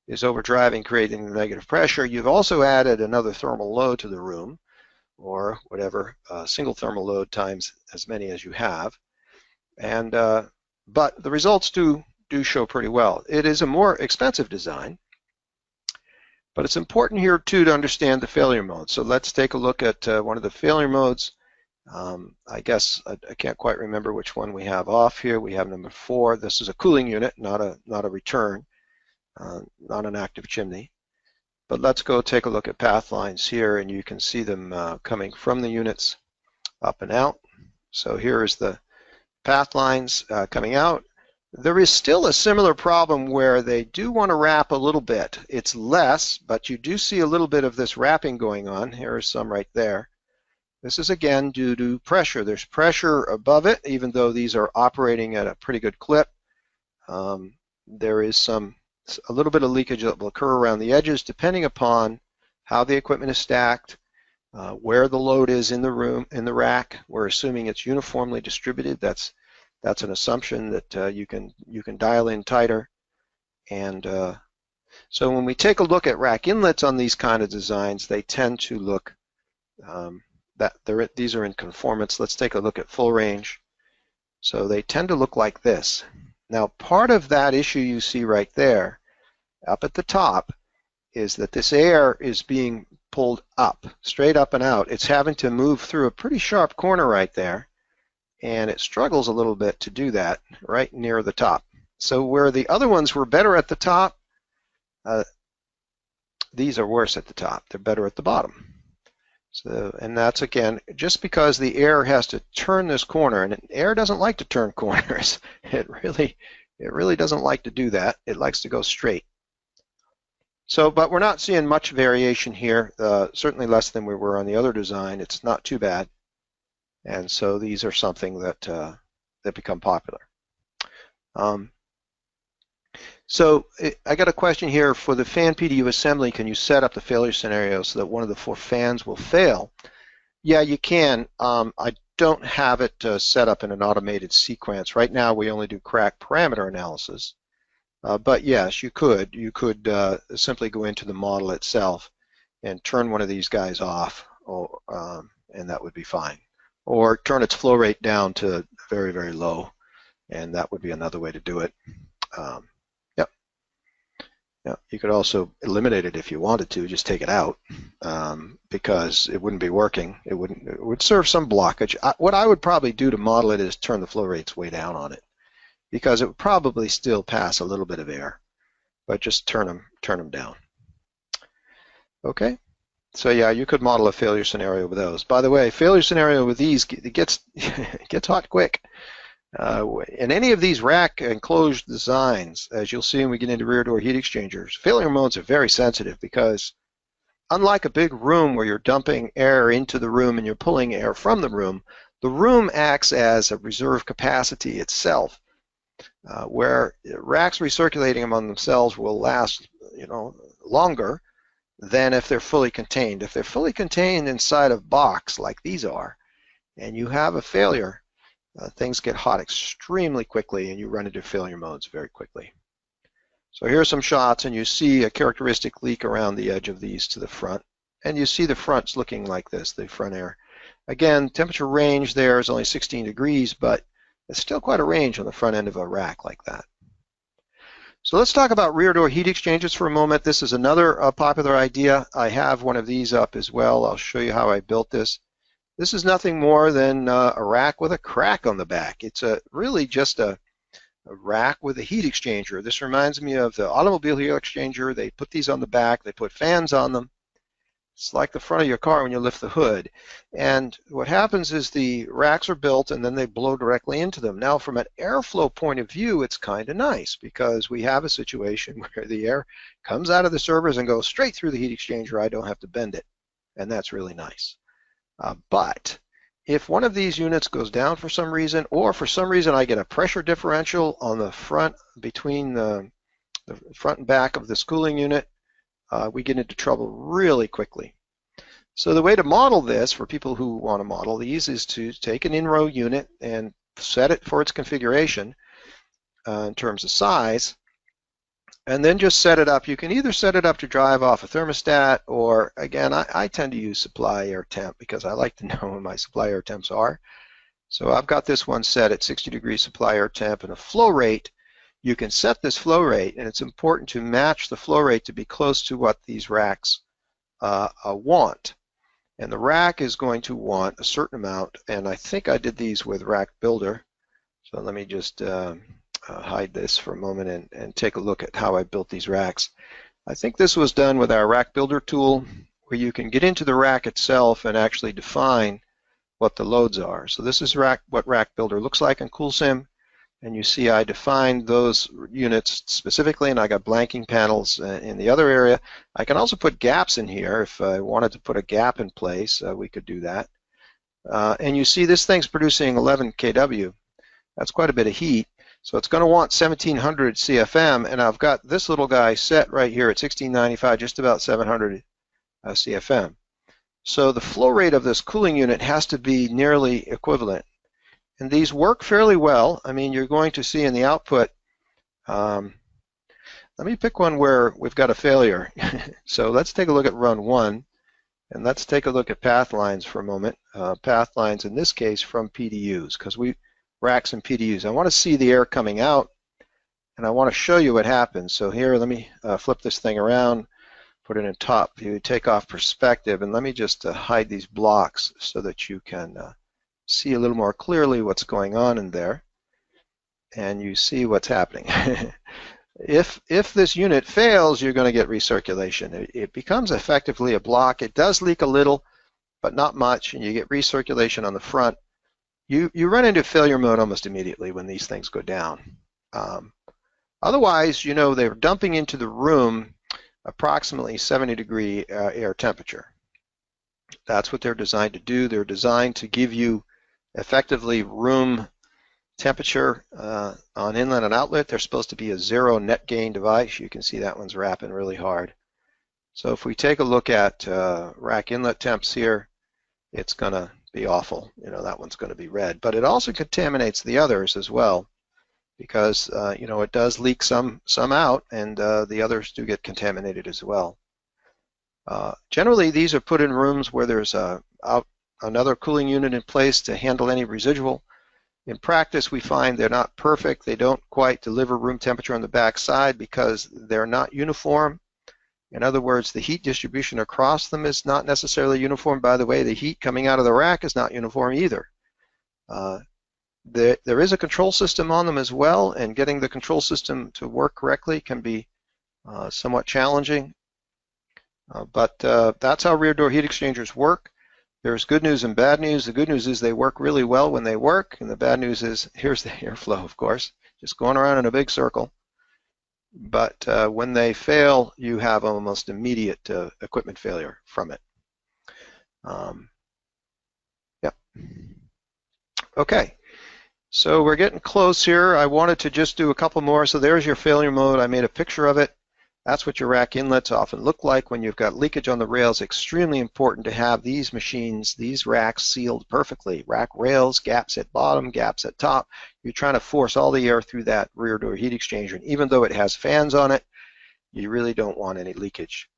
is overdriving, creating the negative pressure. You've also added another thermal load to the room, or whatever, single thermal load times as many as you have. And but the results do show pretty well. It is a more expensive design, but it's important here too to understand the failure mode. So let's take a look at one of the failure modes. I guess I can't quite remember which one we have off here. We have number 4. This is a cooling unit, not a return, not an active chimney. But let's go take a look at Pathlines here, and you can see them coming from the units up and out. So here is the Pathlines coming out. There is still a similar problem where they do want to wrap a little bit. It's less, but you do see a little bit of this wrapping going on. Here is some right there. This is again due to pressure. There's pressure above it, even though these are operating at a pretty good clip. There is a little bit of leakage that will occur around the edges depending upon how the equipment is stacked, where the load is in the room, in the rack. We're assuming it's uniformly distributed. That's an assumption that you can dial in tighter. And so when we take a look at rack inlets on these kind of designs, they tend to look these are in conformance. Let's take a look at full range. So they tend to look like this. Now, part of that issue you see right there, up at the top, is that this air is being pulled up, straight up and out. It's having to move through a pretty sharp corner right there, and it struggles a little bit to do that right near the top. So where the other ones were better at the top, these are worse at the top. They're better at the bottom. So, and that's again just because the air has to turn this corner, and air doesn't like to turn corners. It really doesn't like to do that. It likes to go straight. So, but we're not seeing much variation here. Certainly less than we were on the other design. It's not too bad, and so these are something that that become popular. So I got a question here for the fan PDU assembly. Can you set up the failure scenario so that one of the 4 fans will fail? Yeah, you can. I don't have it set up in an automated sequence. Right now we only do CRAC parameter analysis. But yes, you could. You could simply go into the model itself and turn one of these guys off, and that would be fine. Or turn its flow rate down to very, very low, and that would be another way to do it. Yep. Yeah, you could also eliminate it if you wanted to, just take it out, because it wouldn't be working. It would serve some blockage. What I would probably do to model it is turn the flow rates way down on it, because it would probably still pass a little bit of air, but just turn them down. Okay, so yeah, you could model a failure scenario with those. By the way, failure scenario with these, it gets hot quick. In any of these rack enclosed designs, as you'll see when we get into rear door heat exchangers, failure modes are very sensitive, because unlike a big room where you're dumping air into the room and you're pulling air from the room acts as a reserve capacity itself, where racks recirculating among themselves will last, longer than if they're fully contained. If they're fully contained inside a box like these are, and you have a failure, things get hot extremely quickly, and you run into failure modes very quickly. So here are some shots, and you see a characteristic leak around the edge of these to the front, and you see the fronts looking like this, the front air. Again, temperature range there is only 16 degrees, but it's still quite a range on the front end of a rack like that. So let's talk about rear door heat exchangers for a moment. This is another popular idea. I have one of these up as well. I'll show you how I built this. This is nothing more than a rack with a CRAC on the back. It's really just a rack with a heat exchanger. This reminds me of the automobile heat exchanger. They put these on the back. They put fans on them. It's like the front of your car when you lift the hood. And what happens is the racks are built and then they blow directly into them. Now, from an airflow point of view, it's kind of nice, because we have a situation where the air comes out of the servers and goes straight through the heat exchanger. I don't have to bend it, and that's really nice. But if one of these units goes down for some reason, or for some reason I get a pressure differential on the front between the front and back of this cooling unit, we get into trouble really quickly. So the way to model this for people who want to model these is to take an Inrow unit and set it for its configuration in terms of size, and then just set it up. You can either set it up to drive off a thermostat, or again, I tend to use supply air temp because I like to know when my supply air temps are. So I've got this one set at 60 degrees supply air temp, and a flow rate. You can set this flow rate, and it's important to match the flow rate to be close to what these racks want. And the rack is going to want a certain amount, and I think I did these with Rack Builder. So let me just hide this for a moment and take a look at how I built these racks. I think this was done with our Rack Builder tool, where you can get into the rack itself and actually define what the loads are. So this is what Rack Builder looks like in CoolSim, and you see I defined those units specifically, and I got blanking panels in the other area. I can also put gaps in here. If I wanted to put a gap in place, we could do that. And you see this thing's producing 11 kW. That's quite a bit of heat. So it's going to want 1700 CFM, and I've got this little guy set right here at 1695, just about 700 CFM. So the flow rate of this cooling unit has to be nearly equivalent. And these work fairly well. I mean, you're going to see in the output, let me pick one where we've got a failure. So let's take a look at run 1, and let's take a look at Pathlines for a moment. Pathlines in this case from PDUs, because we racks and PDUs. I want to see the air coming out, and I want to show you what happens. So here, let me flip this thing around, put it in top view, take off perspective, and let me just hide these blocks so that you can see a little more clearly what's going on in there, and you see what's happening. If this unit fails, you're going to get recirculation. It becomes effectively a block. It does leak a little, but not much, and you get recirculation on the front. You run into failure mode almost immediately when these things go down. Otherwise, they're dumping into the room approximately 70-degree air temperature. That's what they're designed to do. They're designed to give you effectively room temperature on inlet and outlet. They're supposed to be a zero net gain device. You can see that one's wrapping really hard. So if we take a look at rack inlet temps here, it's going to be awful. You know, that one's going to be red. But it also contaminates the others as well, because you know, it does leak some out, and the others do get contaminated as well. Generally, these are put in rooms where there's another cooling unit in place to handle any residual. In practice, we find they're not perfect. They don't quite deliver room temperature on the back side because they're not uniform. In other words, the heat distribution across them is not necessarily uniform. By the way, the heat coming out of the rack is not uniform either. There is a control system on them as well, and getting the control system to work correctly can be somewhat challenging. But that's how rear door heat exchangers work. There's good news and bad news. The good news is they work really well when they work, and the bad news is here's the airflow, of course, just going around in a big circle. But when they fail, you have almost immediate equipment failure from it. Yep. Okay, so we're getting close here. I wanted to just do a couple more. So there's your failure mode. I made a picture of it. That's what your rack inlets often look like when you've got leakage on the rails. Extremely important to have these machines, these racks sealed perfectly. Rack rails, gaps at bottom, gaps at top. You're trying to force all the air through that rear door heat exchanger. And even though it has fans on it, you really don't want any leakage.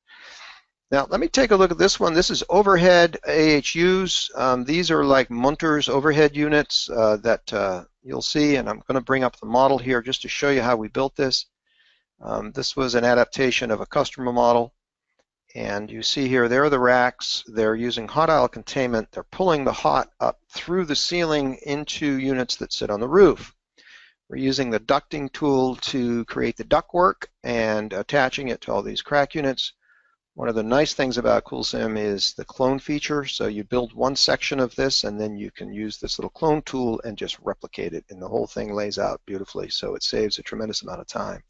Now, let me take a look at this one. This is overhead AHUs. These are like Munter's overhead units that you'll see, and I'm going to bring up the model here just to show you how we built this. This was an adaptation of a customer model, and you see here there are the racks. They're using hot aisle containment. They're pulling the hot up through the ceiling into units that sit on the roof. We're using the ducting tool to create the ductwork and attaching it to all these CRAC units. One of the nice things about CoolSim is the clone feature. So you build one section of this, and then you can use this little clone tool and just replicate it, and the whole thing lays out beautifully. So it saves a tremendous amount of time.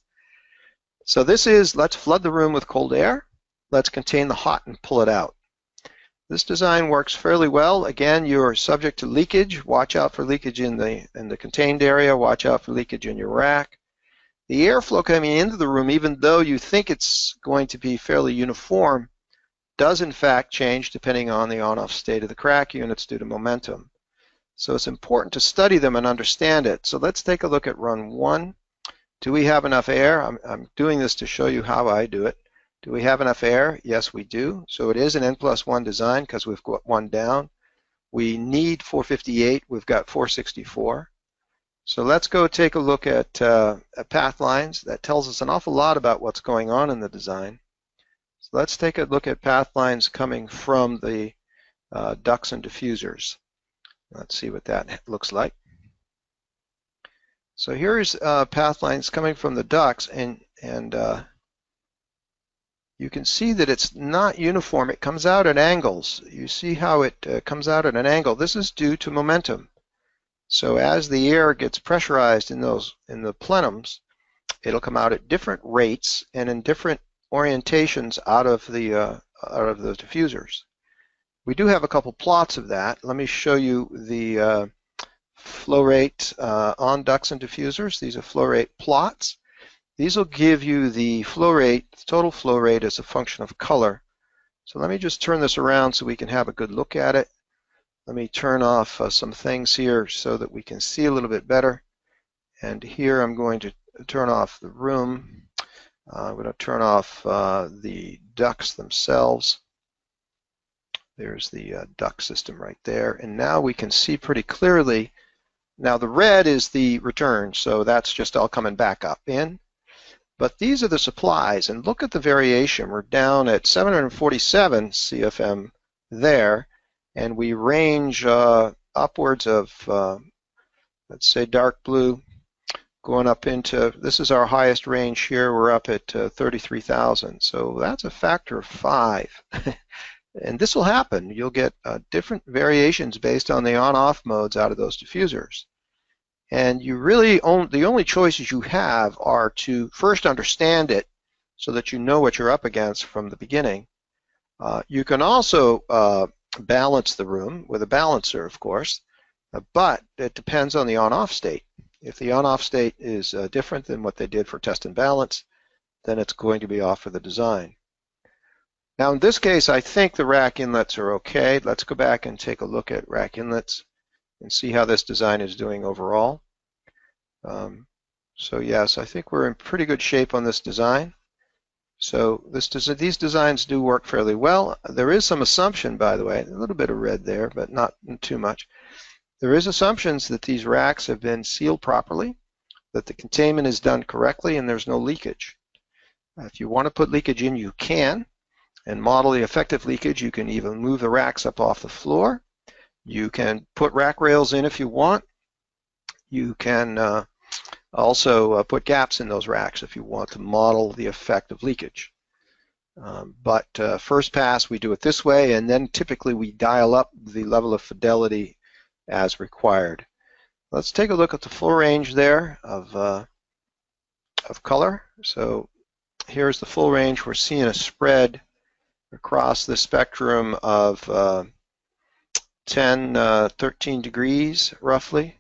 So this is, let's flood the room with cold air. Let's contain the hot and pull it out. This design works fairly well. Again, you're subject to leakage. Watch out for leakage in the contained area. Watch out for leakage in your rack. The airflow coming into the room, even though you think it's going to be fairly uniform, does in fact change depending on the on-off state of the CRAC units due to momentum. So it's important to study them and understand it. So let's take a look at run 1. Do we have enough air? I'm doing this to show you how I do it. Do we have enough air? Yes, we do. So it is an N+1 design because we've got one down. We need 458. We've got 464. So let's go take a look at Pathlines. That tells us an awful lot about what's going on in the design. So let's take a look at Pathlines coming from the ducts and diffusers. Let's see what that looks like. So here's Pathlines coming from the ducts, and you can see that it's not uniform. It comes out at angles. You see how it comes out at an angle. This is due to momentum. So as the air gets pressurized in the plenums, it'll come out at different rates and in different orientations out of the diffusers. We do have a couple plots of that. Let me show you the flow rate on ducts and diffusers. These are flow rate plots. These will give you the flow rate, total flow rate as a function of color. So let me just turn this around so we can have a good look at it. Let me turn off some things here so that we can see a little bit better. And here I'm going to turn off the room. I'm going to turn off the ducts themselves. There's the duct system right there. And now we can see pretty clearly. Now the red is the return, so that's just all coming back up in. But these are the supplies, and look at the variation. We're down at 747 CFM there, and we range upwards of, let's say, dark blue, going up into, this is our highest range here. We're up at 33,000, so that's a factor of 5. And this will happen. You'll get different variations based on the on-off modes out of those diffusers. And you really the only choices you have are to first understand it so that you know what you're up against from the beginning. You can also balance the room with a balancer, of course, but it depends on the on-off state. If the on-off state is different than what they did for test and balance, then it's going to be off for the design. Now in this case, I think the rack inlets are okay. Let's go back and take a look at rack inlets and see how this design is doing overall. So yes, I think we're in pretty good shape on this design. So these designs do work fairly well. There is some assumption, by the way, a little bit of red there, but not too much. There is assumptions that these racks have been sealed properly, that the containment is done correctly, and there's no leakage. If you want to put leakage in, you can, and model the effective leakage. You can even move the racks up off the floor. You can put rack rails in if you want. You can also put gaps in those racks if you want to model the effect of leakage. But first pass, we do it this way, and then typically we dial up the level of fidelity as required. Let's take a look at the full range there of color. So here's the full range. We're seeing a spread across the spectrum of 10, 13 degrees roughly.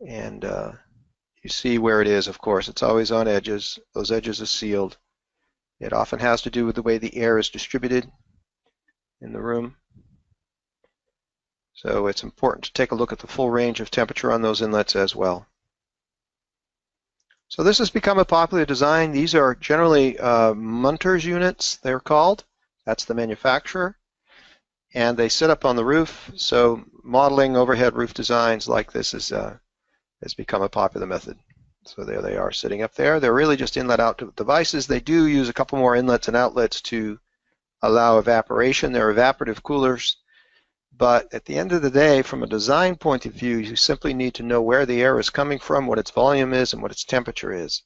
And you see where it is, of course. It's always on edges. Those edges are sealed. It often has to do with the way the air is distributed in the room. So it's important to take a look at the full range of temperature on those inlets as well. So this has become a popular design. These are generally Munters units, they're called. That's the manufacturer. And they sit up on the roof. So modeling overhead roof designs like this has become a popular method. So there they are sitting up there. They're really just inlet out devices. They do use a couple more inlets and outlets to allow evaporation. They're evaporative coolers. But at the end of the day, from a design point of view, you simply need to know where the air is coming from, what its volume is, and what its temperature is.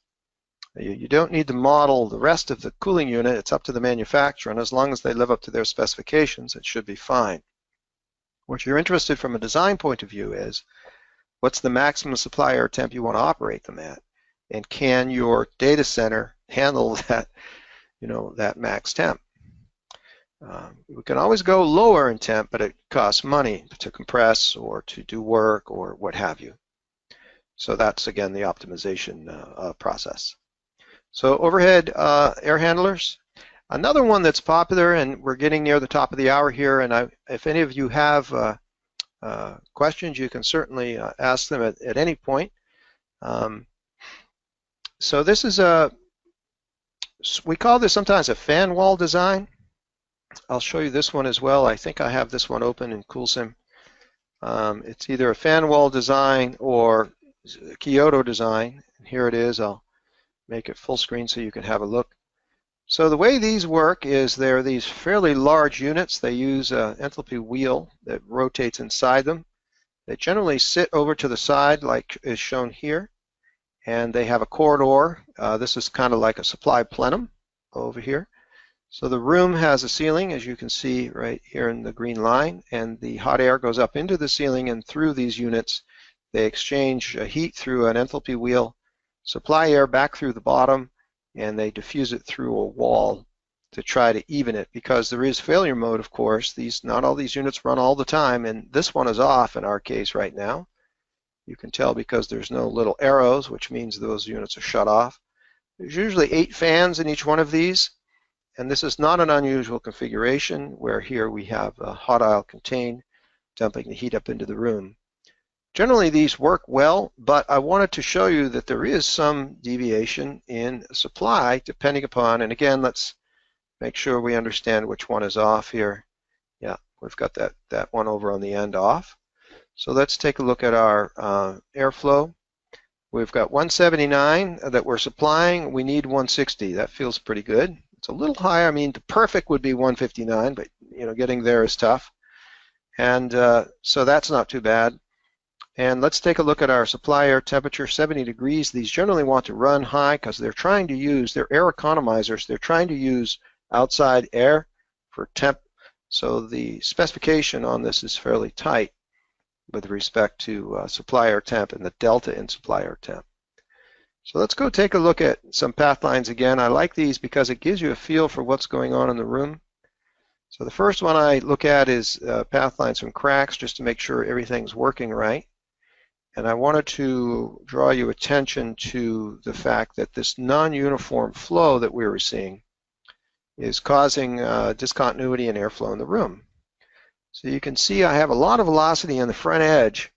You don't need to model the rest of the cooling unit. It's up to the manufacturer, and as long as they live up to their specifications, it should be fine. What you're interested from a design point of view is, what's the maximum supply air temp you want to operate them at? And can your data center handle that, that max temp? We can always go lower in temp, but it costs money to compress or to do work or what have you. So that's, again, the optimization process. So overhead air handlers. Another one that's popular, and we're getting near the top of the hour here, and if any of you have questions, you can certainly ask them at any point. So this is we call this sometimes a fan wall design. I'll show you this one as well. I think I have this one open in CoolSim. It's either a fan wall design or Kyoto design. Here it is. I'll make it full screen so you can have a look. So the way these work is they're these fairly large units. They use an enthalpy wheel that rotates inside them. They generally sit over to the side like is shown here, and they have a corridor. This is kind of like a supply plenum over here. So the room has a ceiling, as you can see right here in the green line, and the hot air goes up into the ceiling, and through these units they exchange heat through an enthalpy wheel, supply air back through the bottom, and they diffuse it through a wall to try to even it, because there is failure mode, of course. Not all these units run all the time, and this one is off in our case right now. You can tell because there's no little arrows, which means those units are shut off. There's usually 8 fans in each one of these. And this is not an unusual configuration, where here we have a hot aisle contained, dumping the heat up into the room. Generally these work well, but I wanted to show you that there is some deviation in supply depending upon, and again, let's make sure we understand which one is off here. Yeah, we've got that one over on the end off. So let's take a look at our airflow. We've got 179 that we're supplying. We need 160. That feels pretty good. It's a little higher. I mean, the perfect would be 159, but getting there is tough. And so that's not too bad. And let's take a look at our supply air temperature, 70 degrees. These generally want to run high because they're trying to use, they're air economizers. They're trying to use outside air for temp. So the specification on this is fairly tight with respect to supply air temp and the delta in supply air temp. So let's go take a look at some Pathlines again. I like these because it gives you a feel for what's going on in the room. So the first one I look at is Pathlines from CRACs, just to make sure everything's working right. And I wanted to draw your attention to the fact that this non-uniform flow that we were seeing is causing discontinuity in airflow in the room. So you can see I have a lot of velocity on the front edge,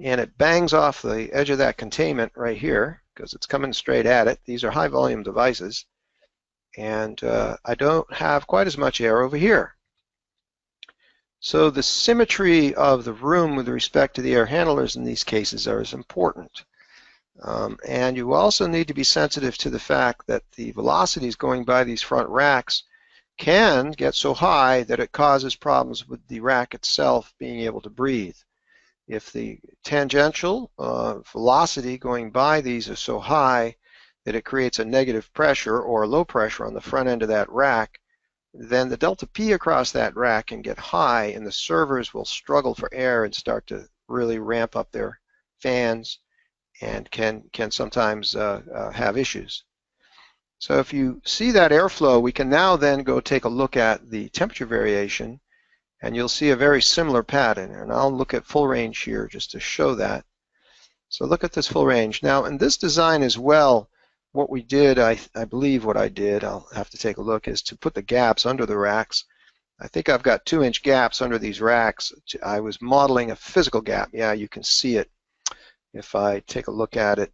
and it bangs off the edge of that containment right here because it's coming straight at it. These are high volume devices, and I don't have quite as much air over here. So the symmetry of the room with respect to the air handlers in these cases are as important. And you also need to be sensitive to the fact that the velocities going by these front racks can get so high that it causes problems with the rack itself being able to breathe. If the tangential velocity going by these is so high that it creates a negative pressure or low pressure on the front end of that rack, then the delta P across that rack can get high, and the servers will struggle for air and start to really ramp up their fans and can sometimes have issues. So if you see that airflow, we can now then go take a look at the temperature variation, and you'll see a very similar pattern. And I'll look at full range here just to show that. So look at this full range. Now in this design as well, what we did, I believe what I did, I'll have to take a look, is to put the gaps under the racks. I think I've got 2-inch gaps under these racks. I was modeling a physical gap. Yeah, you can see it. If I take a look at it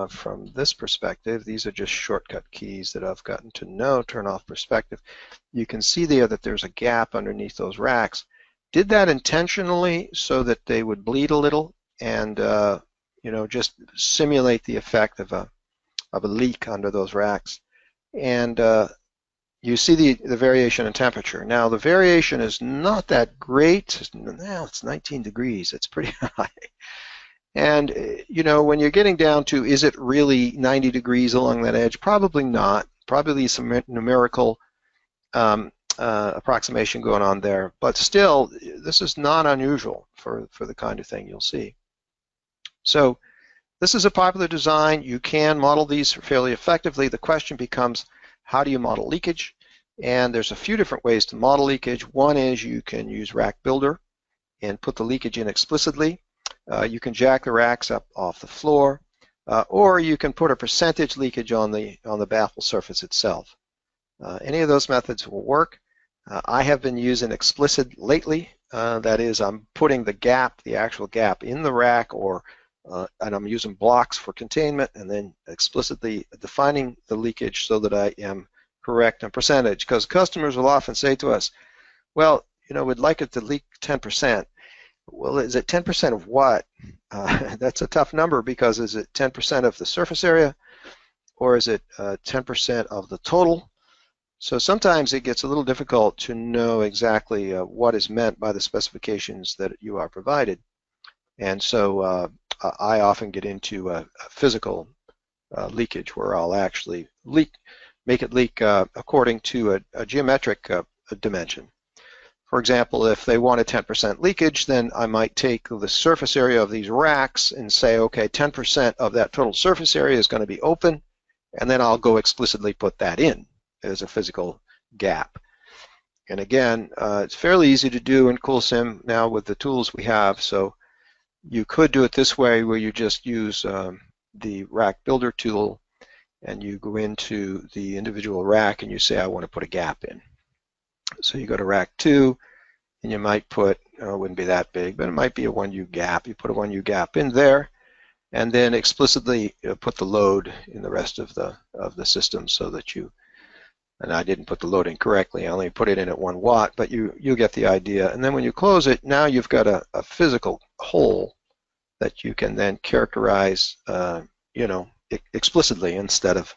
from this perspective, these are just shortcut keys that I've gotten to know, turn off perspective. You can see there that there's a gap underneath those racks. Did that intentionally so that they would bleed a little and you know, just simulate the effect of a leak under those racks. And you see the variation in temperature. Now the variation is not that great. Now it's 19 degrees. It's pretty high. And you know, when you're getting down to, is it really 90 degrees along that edge? Probably not. Probably some numerical approximation going on there. But still, this is not unusual for the kind of thing you'll see. So this is a popular design. You can model these fairly effectively. The question becomes, how do you model leakage? And there's a few different ways to model leakage. One is you can use Rack Builder and put the leakage in explicitly. You can jack the racks up off the floor, or you can put a percentage leakage on the baffle surface itself. Any of those methods will work. I have been using explicit lately. That is, I'm putting the gap, the actual gap, in the rack, or and I'm using blocks for containment, and then explicitly defining the leakage so that I am correct in percentage. Because customers will often say to us, well, you know, we'd like it to leak 10%. Well, is it 10% of what? That's a tough number, because is it 10% of the surface area, or is it 10% of the total? So sometimes it gets a little difficult to know exactly what is meant by the specifications that you are provided. And so I often get into a physical leakage, where I'll actually make it leak according to a geometric dimension. For example, if they want a 10% leakage, then I might take the surface area of these racks and say, okay, 10% of that total surface area is going to be open, and then I'll go explicitly put that in as a physical gap. And again, it's fairly easy to do in CoolSim now with the tools we have. So you could do it this way, where you just use the Rack Builder tool, and you go into the individual rack and you say, I want to put a gap in. So you go to rack 2, and you might put, it wouldn't be that big, but it might be a 1U gap. You put a 1U gap in there, and then explicitly put the load in the rest of the system, so that you, and I didn't put the load in correctly, I only put it in at 1 watt, but you get the idea. And then when you close it, now you've got a physical hole that you can then characterize, you know, explicitly, instead of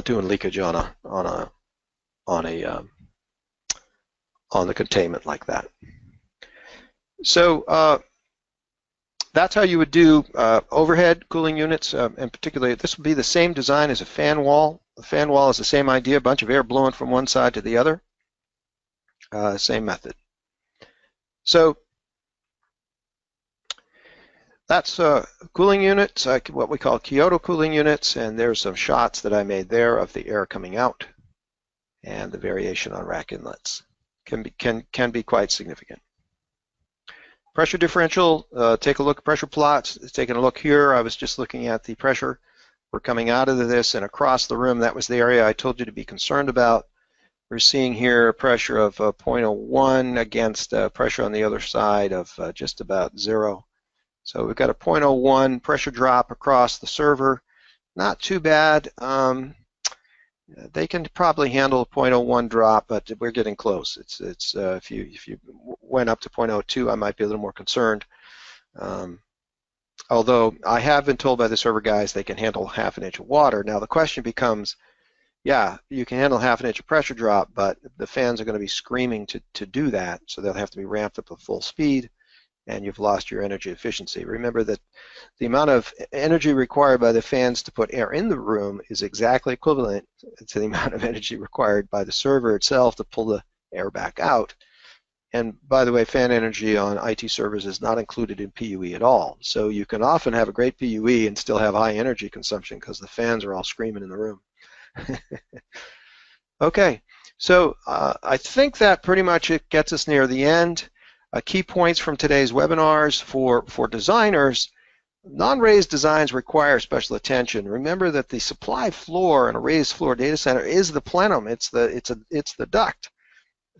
doing leakage on the containment like that. So that's how you would do overhead cooling units, and particularly this would be the same design as a fan wall. The fan wall is the same idea, a bunch of air blowing from one side to the other. Same method. So that's cooling units, what we call Kyoto cooling units, and there's some shots that I made there of the air coming out, and the variation on rack inlets can be quite significant. Pressure differential, take a look at pressure plots. Taking a look here, I was just looking at the pressure. We're coming out of this and across the room. That was the area I told you to be concerned about. We're seeing here a pressure of 0.01 against pressure on the other side of just about 0. So we've got a 0.01 pressure drop across the server. Not too bad. They can probably handle a 0.01 drop, but we're getting close. It's if you went up to 0.02, I might be a little more concerned. Although I have been told by the server guys they can handle half an inch of water. Now the question becomes, yeah, you can handle half an inch of pressure drop, but the fans are going to be screaming to do that, so they'll have to be ramped up to full speed, and you've lost your energy efficiency. Remember that the amount of energy required by the fans to put air in the room is exactly equivalent to the amount of energy required by the server itself to pull the air back out. And by the way, fan energy on IT servers is not included in PUE at all. So you can often have a great PUE and still have high energy consumption because the fans are all screaming in the room. Okay, so I think that pretty much it gets us near the end. Key points from today's webinars for designers. Non-raised designs require special attention. Remember that the supply floor in a raised floor data center is the plenum. It's the duct.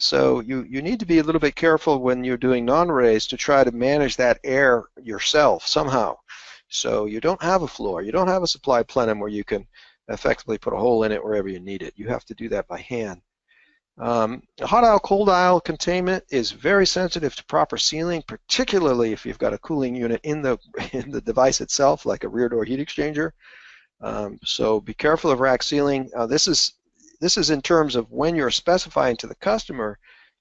So you need to be a little bit careful when you're doing non-raised to try to manage that air yourself somehow. So you don't have a floor. You don't have a supply plenum where you can effectively put a hole in it wherever you need it. You have to do that by hand. Hot aisle, cold aisle containment is very sensitive to proper sealing, particularly if you've got a cooling unit in the device itself, like a rear door heat exchanger. So be careful of rack sealing. This is in terms of when you're specifying to the customer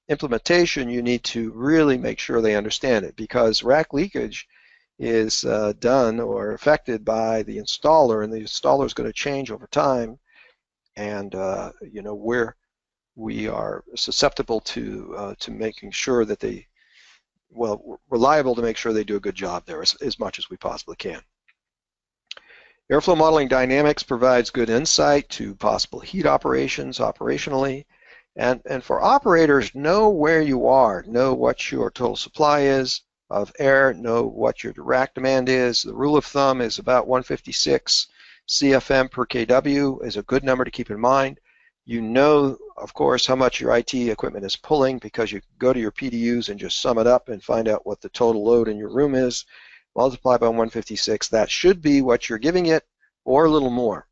implementation, you need to really make sure they understand it, because rack leakage is done or affected by the installer, and the installer is going to change over time, and you know, we are susceptible to making sure that they, well, reliable to make sure they do a good job there as much as we possibly can. Airflow modeling dynamics provides good insight to possible heat operations operationally, and for operators, know where you are, know what your total supply is of air, know what your rack demand is. The rule of thumb is about 156 CFM per kW is a good number to keep in mind. You know, of course, how much your IT equipment is pulling because you go to your PDUs and just sum it up and find out what the total load in your room is. Multiply by 156. That should be what you're giving it, or a little more.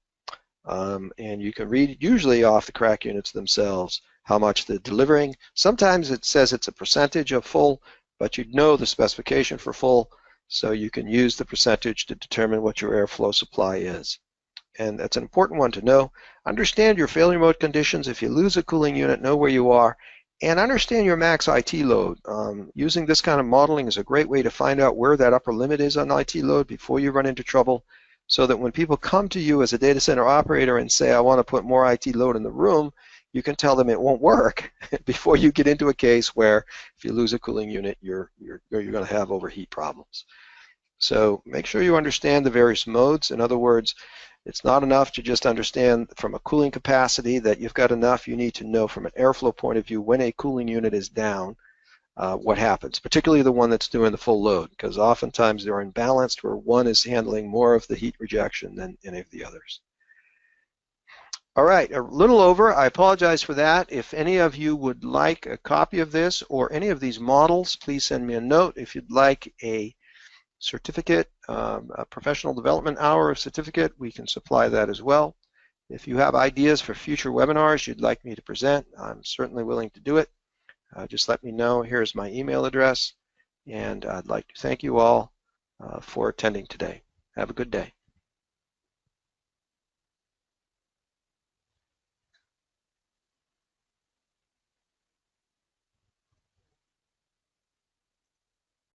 And you can read usually off the CRAC units themselves how much they're delivering. Sometimes it says it's a percentage of full, but you know the specification for full, so you can use the percentage to determine what your airflow supply is. And that's an important one to know. Understand your failure mode conditions. If you lose a cooling unit, know where you are, and understand your max IT load. Using this kind of modeling is a great way to find out where that upper limit is on IT load before you run into trouble, so that when people come to you as a data center operator and say, I want to put more IT load in the room, you can tell them it won't work before you get into a case where if you lose a cooling unit, you're going to have overheat problems. So make sure you understand the various modes. In other words, it's not enough to just understand from a cooling capacity that you've got enough. You need to know from an airflow point of view when a cooling unit is down, what happens, particularly the one that's doing the full load, because oftentimes they're imbalanced where one is handling more of the heat rejection than any of the others. All right, a little over. I apologize for that. If any of you would like a copy of this or any of these models, please send me a note. If you'd like a certificate, a professional development hour certificate, we can supply that as well. If you have ideas for future webinars you'd like me to present, I'm certainly willing to do it. Just let me know. Here's my email address, and I'd like to thank you all for attending today. Have a good day.